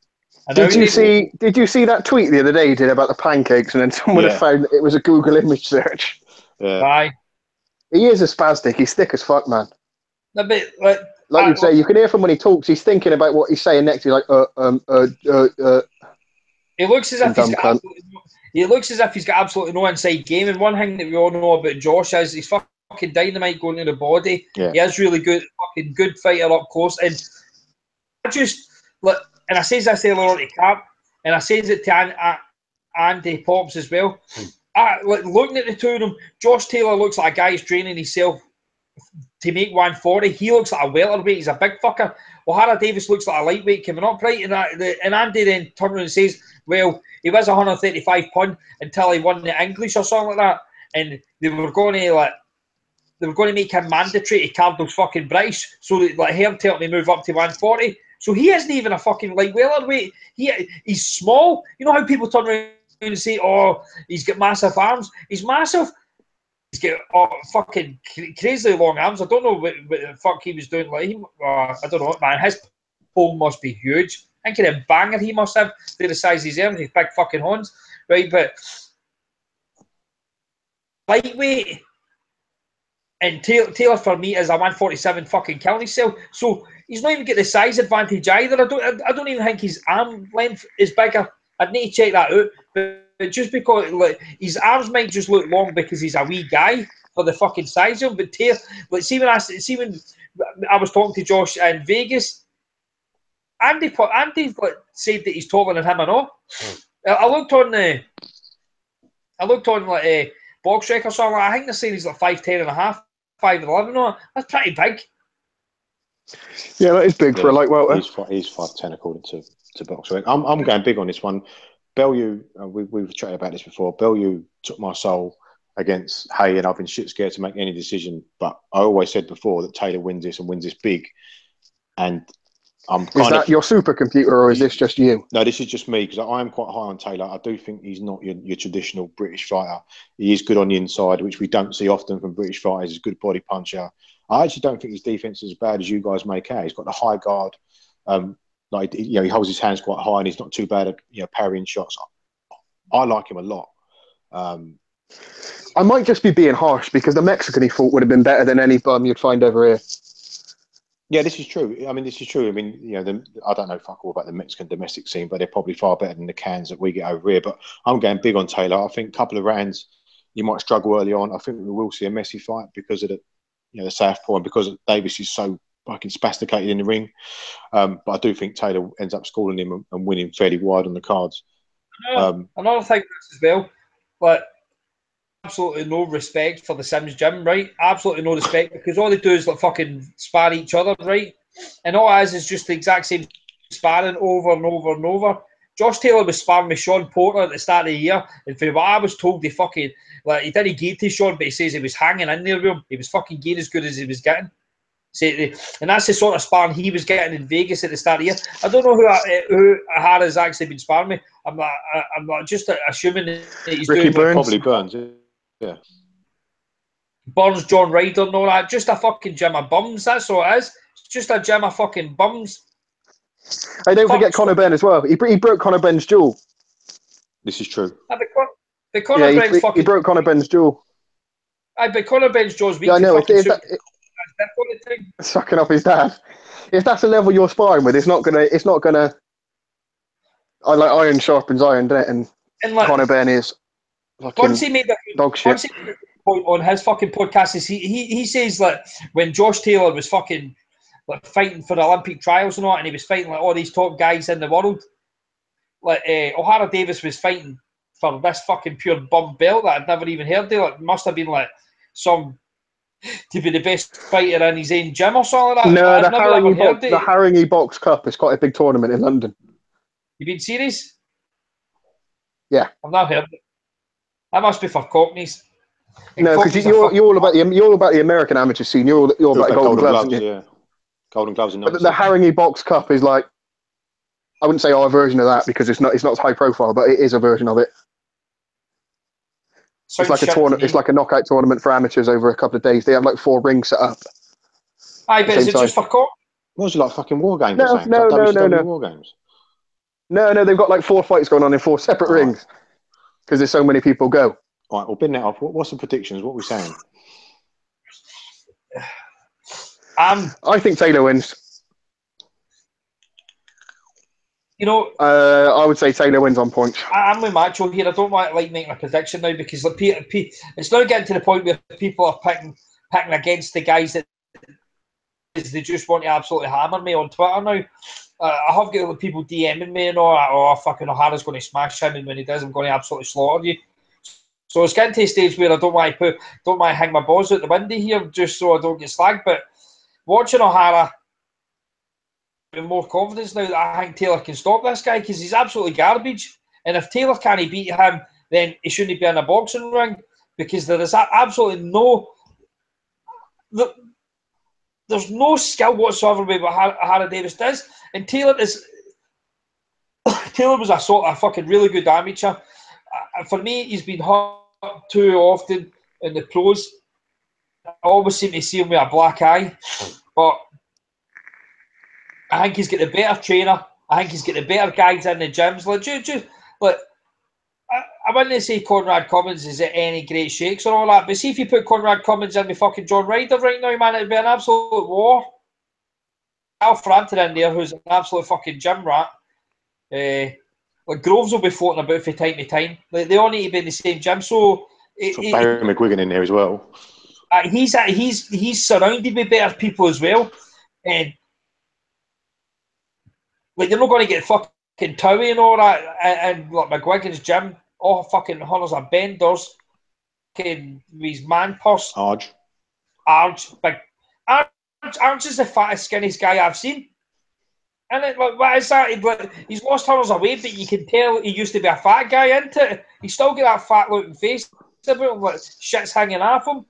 Did you see that tweet the other day he did about the pancakes, and then someone had found that it was a Google image search? Aye. He is a spastic. He's thick as fuck, man. A bit like you'd say, you can hear from when he talks. He's thinking about what he's saying next. He's like, He looks as if he's got absolutely no inside game. And one thing that we all know about Josh is he's fucking dynamite going to the body. Yeah. He is really good, fucking good fighter up close. And I just look, and I says this earlier on to Cap, and I says it to Andy Pops as well. Looking at the two of them, Josh Taylor looks like a guy who's training himself to make 140. He looks like a welterweight. He's a big fucker. Ohaha Davies looks like a lightweight coming up, right? And Andy then turns around and says, well, he was 135 pound until he won the English or something like that. And they were going to make him mandatory to card those fucking British. So like him telling me move up to 140. So he isn't even a fucking light welterweight. He's small. You know how people turn around and say, oh, he's got massive arms. He's massive. He's got fucking crazy long arms. I don't know what the fuck he was doing. Like, I don't know, man. His pole must be huge. I think of the banger he must have. They're the size he's in. His big fucking horns, right? But lightweight and Taylor for me is a 147 fucking killing himself. So he's not even get the size advantage either. I don't even think his arm length is bigger. I'd need to check that out. But just because like his arms might just look long because he's a wee guy for the fucking size of him. But Taylor, like see when I was talking to Josh in Vegas, Andy like, said that he's taller than him and all. I looked on like box rec or something. I think they're saying he's like 5'10 and a half, 5'11. No, that's pretty big. Yeah, that is big for a light welter. He's 5'10 according to box rec. I'm going big on this one. Bellew, we've chatted about this before. Bellew took my soul against Hay, and I've been shit scared to make any decision. But I always said before that Taylor wins this and wins this big. And is that your supercomputer, or is this just you? No, this is just me, because I am quite high on Taylor. I do think he's not your traditional British fighter. He is good on the inside, which we don't see often from British fighters. He's a good body puncher. I actually don't think his defense is as bad as you guys make out. He's got the high guard. He holds his hands quite high, and he's not too bad at parrying shots. I like him a lot. I might just be being harsh because the Mexican he fought would have been better than any bum you'd find over here. Yeah, this is true. I mean, this is true. I mean, you know, I don't know fuck all about the Mexican domestic scene, but they're probably far better than the cans that we get over here. But I'm going big on Taylor. I think a couple of rounds you might struggle early on. I think we will see a messy fight because of the southpaw and because Davies is so fucking spasticated in the ring. But I do think Taylor ends up scoring him and winning fairly wide on the cards. Another thing as well, but absolutely no respect for the Sims gym, right? Absolutely no respect because all they do is like fucking spar each other, right? And all it is just the exact same sparring over and over and over. Josh Taylor was sparring with Sean Porter at the start of the year, and from what I was told, he didn't get to Sean, but he says he was hanging in there with him. He was fucking getting as good as he was getting. And that's the sort of sparring he was getting in Vegas at the start of the year. I don't know who O'Hara's actually been sparring with. I'm not just assuming that he's Ricky doing Burns. Probably Burns. Yeah. Burns, John Ryder and all that. Just a fucking gym of bums. That's all it is. It's just a gym of fucking bums. Hey, don't forget Conor Benn as well. He broke Conor Benn's jaw. This is true. But Conor Benn's he broke Conor Benn's jaw. But Conor Benn's jaw's weak. Yeah, I know. It's sucking off his dad. If that's the level you're sparring with, it's not gonna. I like iron sharpens iron, doesn't it? And like, Conor Benn is fucking once he made dog shit. Once he made the point on his fucking podcast, is he says that when Josh Taylor was fucking like fighting for the Olympic trials and all, and he was fighting like all these top guys in the world, like O'Hara Davis was fighting for this fucking pure bum belt that I'd never even heard of. Like, must have been like some to be the best fighter in his own gym or something like that. No, the Haringey Box Cup is quite a big tournament in London. You been serious? Yeah, I've not heard of it. That must be for Cockneys. No, because you're all about the American amateur scene. You're about Golden Gloves, yeah. Golden Gloves and but the Haringey Box Cup is like, I wouldn't say our version of that because it's not as high profile, but it is a version of it. It's like a tournament. It's like a knockout tournament for amateurs over a couple of days. They have like 4 rings set up. I bet is it just for Cock? Was it like fucking war games? No. War games. No, they've got like 4 fights going on in 4 separate rings because there's so many people go. All right, we'll bin that off. What's the predictions? What are we saying? I think Taylor wins. You know, I would say Taylor wins on points. I'm with Macho here. I don't like making a prediction now because it's now getting to the point where people are picking against the guys that they just want to absolutely hammer me on Twitter now. I have got people DMing me and all, fucking O'Hara's going to smash him, and when he does, I'm going to absolutely slaughter you. So it's getting to a stage where I don't want to hang my balls out the window here just so I don't get slagged. But watching O'Hara with more confidence now that I think Taylor can stop this guy because he's absolutely garbage. And if Taylor can't beat him, then he shouldn't be in a boxing ring because there is absolutely no. There's no skill whatsoever with what O'Hara Davis does, and Taylor was a sort of fucking really good amateur. For me, he's been hurt too often in the pros. I always seem to see him with a black eye, but I think he's got the better trainer. I think he's got the better guys in the gyms. I wouldn't say Conrad Cummins is at any great shakes or all that, but see if you put Conrad Cummins in with fucking John Ryder right now, man, it'd be an absolute war. Al Frampton in there, who's an absolute fucking gym rat. Like Groves will be floating about from time to time. Like, they all need to be in the same gym. So Barry McGuigan in there as well. He's surrounded by better people as well, and like they're not going to get fucking Towie and all that, and like McGuigan's gym. Oh, fucking hunters are benders. Fucking his man purse. Arge. Big. Arge is the fattest, skinniest guy I've seen. And what is that? He's lost hunters away, but you can tell he used to be a fat guy, into. He's still got that fat looking face about him, like shit's hanging off him.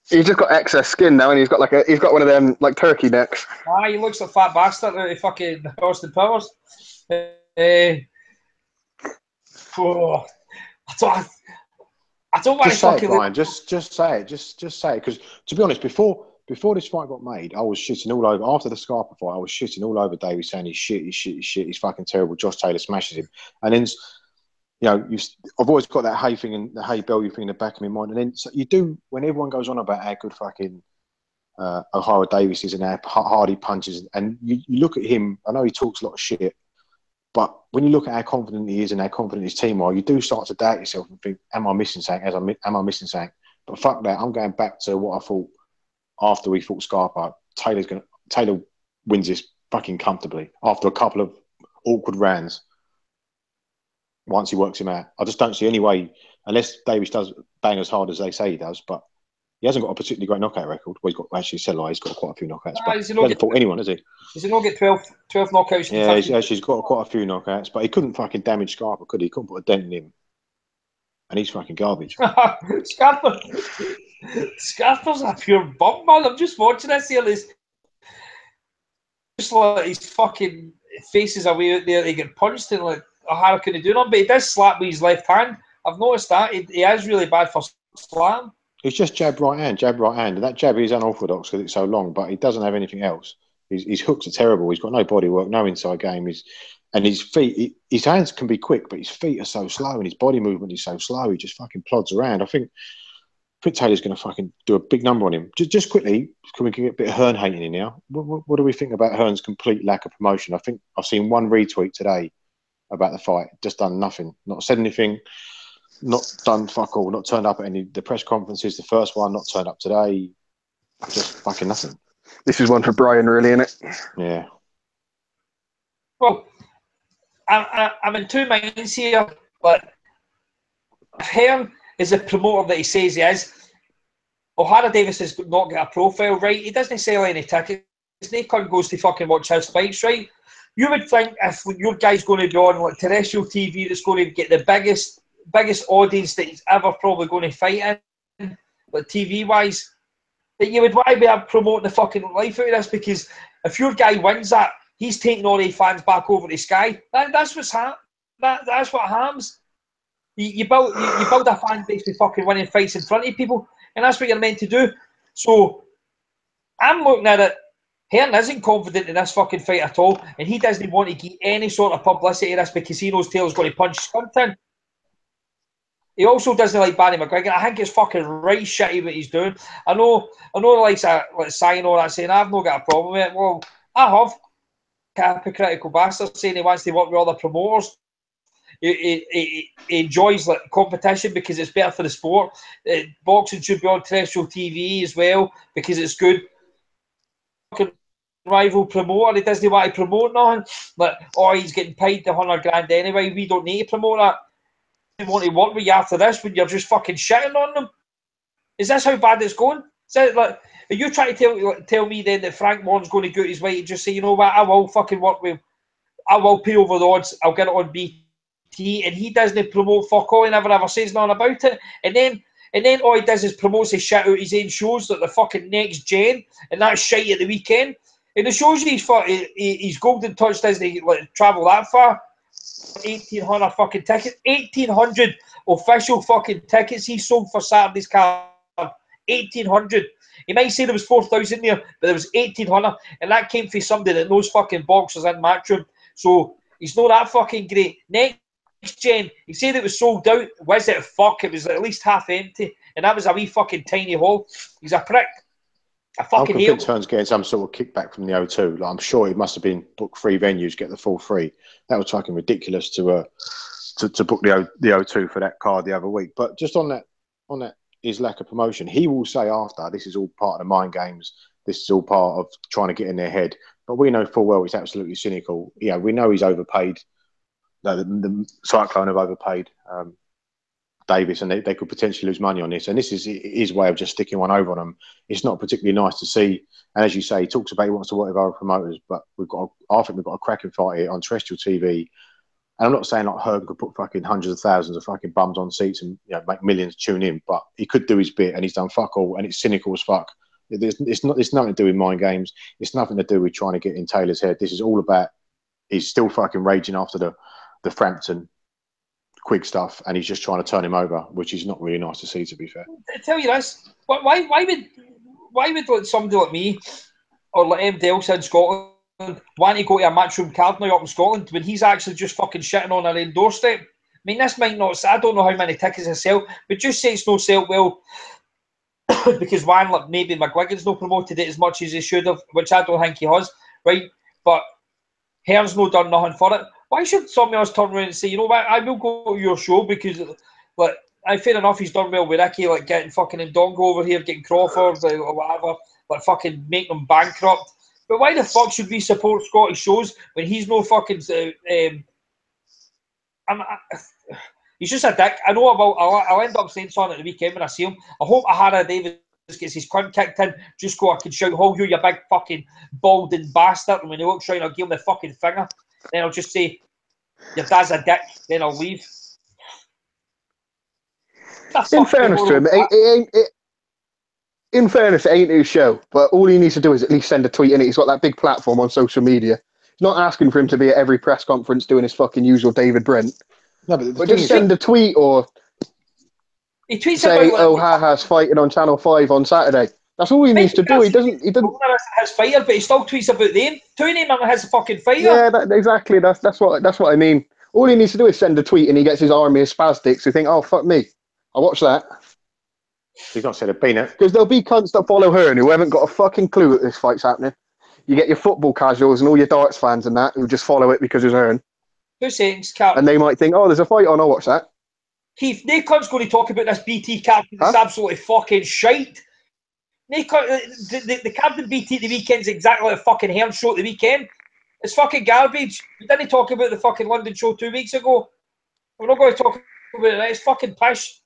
He's just got excess skin now, and he's got one of them like turkey necks. He looks like a fat bastard out of fucking Austin Powers. I don't want to fucking. Brian, just say it. Just say it. Because to be honest, before this fight got made, I was shitting all over. After the Scarpa fight, I was shitting all over Davies, saying he's shit. He's fucking terrible. Josh Taylor smashes him, and then you know, I've always got that Hay thing and the Hay Bellew thing in the back of my mind. And then so you do, when everyone goes on about how good fucking Ohaha Davies is and how hard he punches, and you look at him, I know he talks a lot of shit, but when you look at how confident he is and how confident his team are, you do start to doubt yourself and think, am I missing something? Am I missing something? But fuck that. I'm going back to what I thought after we fought Scarpa. Taylor wins this fucking comfortably after a couple of awkward rounds. Once he works him out, I just don't see any way, unless Davies does bang as hard as they say he does. But he hasn't got a particularly great knockout record. Well, he's got actually he's got quite a few knockouts. But he hasn't fought anyone, has he? Does he not get 12 knockouts? Yeah, he's got quite a few knockouts, but he couldn't fucking damage Scarpa, could he? He couldn't put a dent in him, and he's fucking garbage. Scarpa's a pure bum, man. I'm just watching this here. Just like his fucking faces away out there. He get punched and like O'Hara couldn't do nothing, but he does slap with his left hand. I've noticed that he is really bad for slam. It's just jab right hand, and that jab is unorthodox because it's so long, but he doesn't have anything else. His hooks are terrible. He's got no body work, no inside game. And his feet, his hands can be quick, but his feet are so slow, and his body movement is so slow. He just fucking plods around. I think Taylor's going to fucking do a big number on him. Just quickly, can we get a bit of Hearn hating in now? What do we think about Hearn's complete lack of promotion? I think I've seen one retweet today about the fight, just done nothing, not said anything, not done fuck all, not turned up at any of the press conferences. The first one, not turned up today, just fucking nothing. This is one for Brian, really, isn't it? Yeah. Well, I'm in two minds here, but Hearn is a promoter that he says he is. O'Hara Davies has not got a profile right. He doesn't sell any tickets. No cunt goes to fucking watch his fights, right? You would think if your guy's going to be on like terrestrial TV that's going to get the biggest audience that he's ever probably going to fight in, like TV-wise, that you would want to be promoting the fucking life out of this, because if your guy wins that, he's taking all the fans back over to Sky. That's what's that's what happens. You build a fan base with fucking winning fights in front of people, and that's what you're meant to do. So I'm looking at it. Hearn isn't confident in this fucking fight at all, and he doesn't want to get any sort of publicity of this because he knows Taylor's going to punch something. He also doesn't like Barry McGregor. I think it's fucking right shitty what he's doing. I know like Cynical that saying I've not got a problem with it. Well, I have. Hypocritical bastard saying he wants to work with other promoters. He enjoys like competition because it's better for the sport. Boxing should be on terrestrial TV as well because it's good. Rival promoter, he doesn't want to promote nothing. Like, he's getting paid the $100,000 anyway. We don't need to promote that. They want to work with you after this when you're just fucking shitting on them. Is this how bad it's going? Is that like, are you trying to tell me then that Frank Warren's going to go his way and just say, you know what, I will fucking work with, I will pay over the odds, I'll get it on BT, and he doesn't promote fuck all, he never ever says nothing about it, and then all he does is promotes his shit out his own shows like the fucking Next Gen and that shite at the weekend, and it shows you his golden touch doesn't like travel that far. 1,800 fucking tickets, 1,800 official fucking tickets he sold for Saturday's card. 1,800. He might say there was 4,000 there, but there was 1,800, and that came from somebody that knows fucking boxers in Matchroom. So he's not that fucking great. Next Gen, he said it was sold out. Was it? Fuck, it was at least half empty, and that was a wee fucking tiny hall. He's a prick. I fucking hate him. Hearn's getting some sort of kickback from the O2. Like, I'm sure it must have been book 3 venues, get the full 3. That was fucking ridiculous to book the O2 for that card the other week. But just on that his lack of promotion, he will say after, this is all part of the mind games. This is all part of trying to get in their head. But we know full well he's absolutely cynical. Yeah, we know he's overpaid. No, the Cyclone have overpaid Davis, and they could potentially lose money on this. And this is his way of just sticking one over on them. It's not particularly nice to see. And as you say, he talks about he wants to work with other promoters, but I think we've got a cracking fight here on terrestrial TV. And I'm not saying like Herb could put fucking hundreds of thousands of fucking bums on seats and make millions tune in, but he could do his bit, and he's done fuck all, and it's cynical as fuck. It's nothing to do with mind games. It's nothing to do with trying to get in Taylor's head. This is all about he's still fucking raging after the Frampton Quigg stuff, and he's just trying to turn him over, which is not really nice to see, to be fair. I tell you this, why would like somebody like me or like M. Delsa in Scotland want to go to a Matchroom card now up in Scotland when he's actually just fucking shitting on our own doorstep? mean, this might not. I don't know how many tickets they sell, but just say it's no sale well because one, like maybe McGuigan's not promoted it as much as he should have, which I don't think he has, right? But Hearn's not done nothing for it. Why should somebody else turn around and say, you know what, I will go to your show because, like, fair enough, he's done well with Ricky, like getting fucking Ndongo over here, getting Crawford or whatever, like fucking making them bankrupt. But why the fuck should we support Scottish shows when he's no fucking? He's just a dick. I know I'll end up saying something at the weekend when I see him. I hope Ohaha Davies gets his cunt kicked in just so I can shout, "Oh, you big fucking balding bastard!" And when he looks round, I'll give him the fucking finger. Then I'll just say, "Your dad's a dick." Then I'll leave. In fairness to him, it ain't his show, but all he needs to do is at least send a tweet in it. He's got that big platform on social media. He's not asking for him to be at every press conference doing his fucking usual David Brent. No, but just send a tweet or he tweets say, about Ohaha's fighting on Channel 5 on Saturday. That's all he needs to do. He doesn't. His fighter, but he still tweets about them. Two name him as a fucking fighter. Yeah, exactly. That's what I mean. All he needs to do is send a tweet, and he gets his army of spastics who think, "Oh fuck me, I'll watch that." He's not said a peanut. Because there'll be cunts that follow her and who haven't got a fucking clue that this fight's happening. You get your football casuals and all your darts fans and that who just follow it because it's Hearn. 2 seconds, Cap. And they might think, "Oh, there's a fight on. I'll watch that." Keith, no cunt's going to talk about this BT card because it's absolutely fucking shite. No the card in BT at the weekend's exactly like a fucking Hearn show at the weekend. It's fucking garbage. We didn't talk about the fucking London show 2 weeks ago. We're not going to talk about it. It's fucking pish.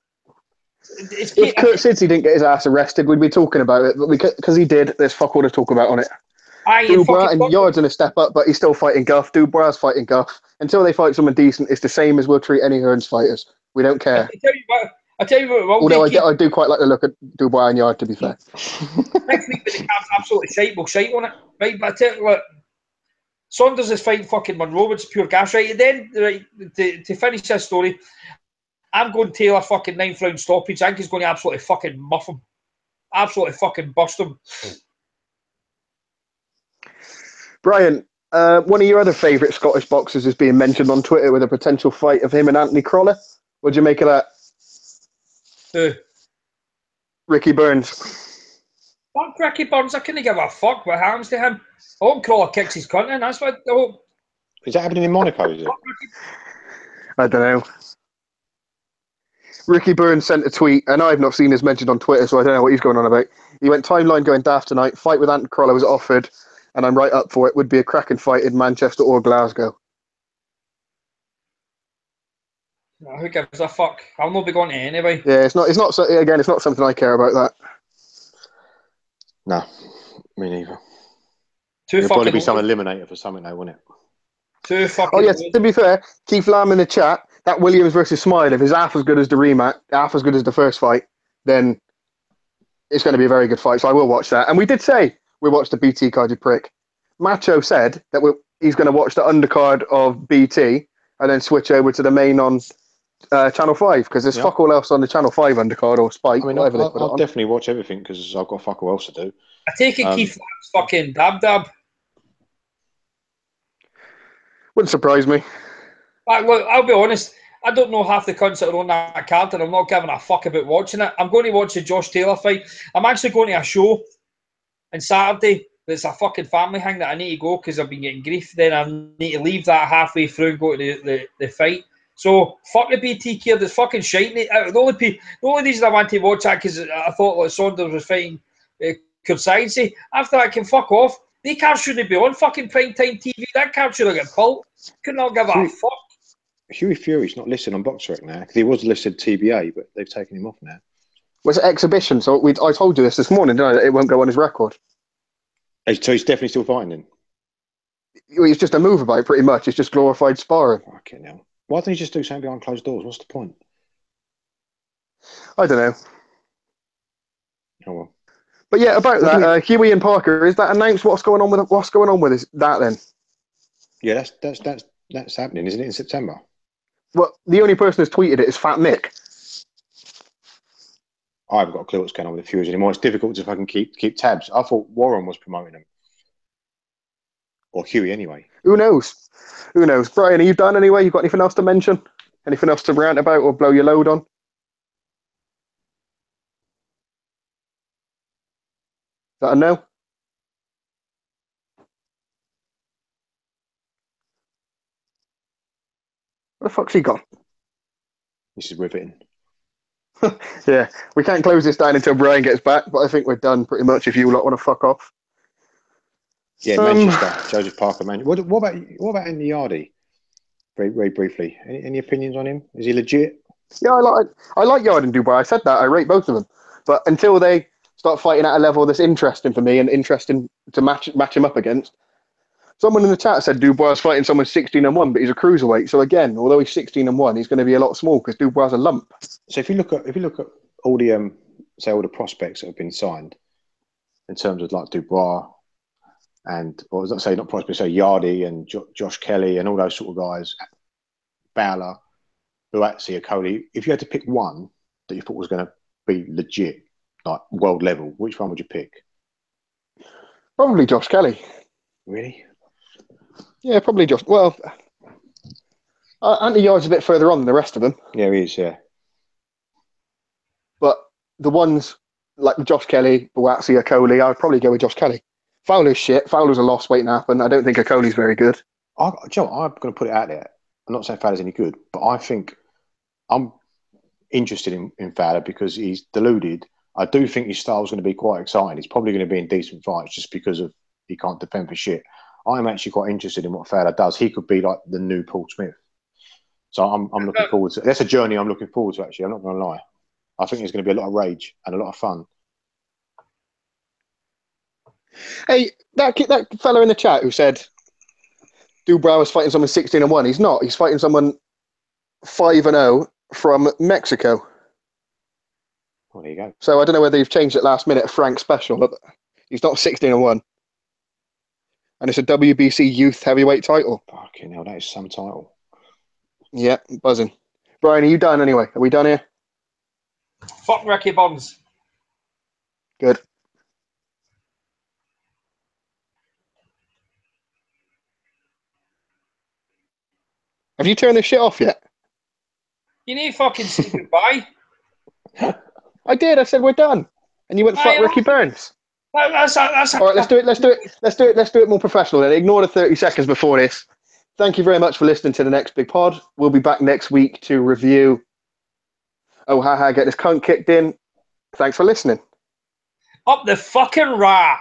If Kurt Sidney didn't get his ass arrested, we'd be talking about it. But because he did, there's fuck all to talk about on it. Dubois and Yard's in a step up, but he's still fighting Guff. Dubois fighting Guff. Until they fight someone decent, it's the same as we'll treat any Hearns fighters. We don't care. I tell you what. Although I do quite like the look at Dubois and Yard, to be fair. Next week, the card's absolutely shite. We'll shite on it, right? But I tell you what, Saunders is fighting fucking Monroe, which is pure gas, right? And then, right, to finish this story, I'm going Taylor fucking 9th round stoppage. I think he's going to absolutely fucking muff him. Absolutely fucking bust him. Brian, one of your other favourite Scottish boxers is being mentioned on Twitter with a potential fight of him and Anthony Crolla. What'd you make of that? Who? Ricky Burns. Fuck Ricky Burns. I couldn't give a fuck what happens to him. I hope Crolla kicks his cunt in. That's what I hope. Is that happening in Monaco, is it? I don't know. Ricky Burns sent a tweet, and I've not seen this mentioned on Twitter, so I don't know what he's going on about. He went, "Timeline going daft tonight. Fight with Anthony Crolla was offered, and I'm right up for it. Would be a cracking fight in Manchester or Glasgow." No, who gives a fuck? I'll not be going to anyway. Yeah, it's not something I care about, that. No, me neither. It'll probably be some eliminator for something though, wouldn't it? Oh yeah, to be fair, Keith Lamb in the chat, that Williams versus Smile, if it's half as good as the rematch, half as good as the first fight, then it's going to be a very good fight, so I will watch that. And we did say we watched the BT card, you prick. Macho said that he's going to watch the undercard of BT and then switch over to the main on Channel 5, because there's fuck all else on the Channel 5 undercard or Spike, whatever they put it on. I'll definitely watch everything because I've got fuck all else to do. I take it Keith Lamb's fucking dab. Wouldn't surprise me. Look, I'll be honest. I don't know half the cunts that are on that card, and I'm not giving a fuck about watching it. I'm going to watch the Josh Taylor fight. I'm actually going to a show on Saturday. It's a fucking family thing that I need to go because I've been getting grief. Then I need to leave that halfway through and go to the fight. So fuck the BT kid. It's fucking shite. The only reason I want to watch that because I thought like Saunders was fighting Kursaidze. After that, I can fuck off. They can't shouldn't be on fucking primetime TV. That card should have got pulled. Could not give a fuck. Hughie Fury's not listed on BoxRec now because he was listed TBA, but they've taken him off now. Was it exhibition? So I told you this morning, didn't I? It won't go on his record. So he's definitely still fighting then? It's just a move about, pretty much. It's just glorified sparring. Fucking hell. Why don't he just do something behind closed doors? What's the point? I don't know. Oh well. But yeah, about that, Hughie and Parker, is that announced what's going on with that then? Yeah, that's happening, isn't it, in September? Well, the only person who's tweeted it is Fat Mick. I haven't got a clue what's going on with the Furies anymore. It's difficult to fucking keep tabs. I thought Warren was promoting them. Or Hughie, anyway. Who knows? Brian, are you done anyway? You got anything else to mention? Anything else to rant about or blow your load on? Is that a no? Where the fuck's he gone? This is riveting. Yeah, we can't close this down until Brian gets back, but I think we're done pretty much if you lot want to fuck off. Yeah, Manchester, Joseph Parker, man. What about Andy Yardy? Very briefly. Any opinions on him? Is he legit? Yeah, I like Yard and Dubois. I said that. I rate both of them. But until they start fighting at a level that's interesting for me and interesting to match him up against. Someone in the chat said Dubois is fighting someone 16-1, but he's a cruiserweight. So again, although he's 16-1, he's going to be a lot small because Dubois is a lump. So if you look at all the all the prospects that have been signed in terms of like Dubois and or was I say not prospects, so Yardy and Josh Kelly and all those sort of guys, Bowler, Buatsi, Okoli. If you had to pick one that you thought was going to be legit, like world level, which one would you pick? Probably Josh Kelly. Really? Yeah, probably Josh. Well, Andy Yard's a bit further on than the rest of them. Yeah, he is, yeah. But the ones like Josh Kelly, Buatsi, Okoli, I would probably go with Josh Kelly. Fowler's shit. Fowler's a loss waiting to happen. I don't think Okoli's very good. I'm going to put it out there. I'm not saying Fowler's any good, but I think I'm interested in Fowler because he's deluded. I do think his style's going to be quite exciting. He's probably going to be in decent fights just because of he can't defend for shit. I'm actually quite interested in what Fowler does. He could be like the new Paul Smith. So I'm looking forward to it. That's a journey I'm looking forward to, actually. I'm not going to lie. I think there's going to be a lot of rage and a lot of fun. Hey, that fella in the chat who said Dubois was fighting someone 16-1. He's not. He's fighting someone 5-0 from Mexico. Well, there you go. So I don't know whether you've changed it last minute. Frank special. But he's not 16-1. And it's a WBC Youth Heavyweight title. Fucking hell, that is some title. Yeah, buzzing. Brian, are you done anyway? Are we done here? Fuck Ricky Bonds. Good. Have you turned this shit off yet? You need fucking say goodbye. I did. I said we're done, and you went fuck Ricky Burns. That's All right, let's do it. Let's do it more professional. Then ignore the 30 seconds before this. Thank you very much for listening to the Next Big Pod. We'll be back next week to review Ohaha, get this cunt kicked in. Thanks for listening. Up the fucking ra.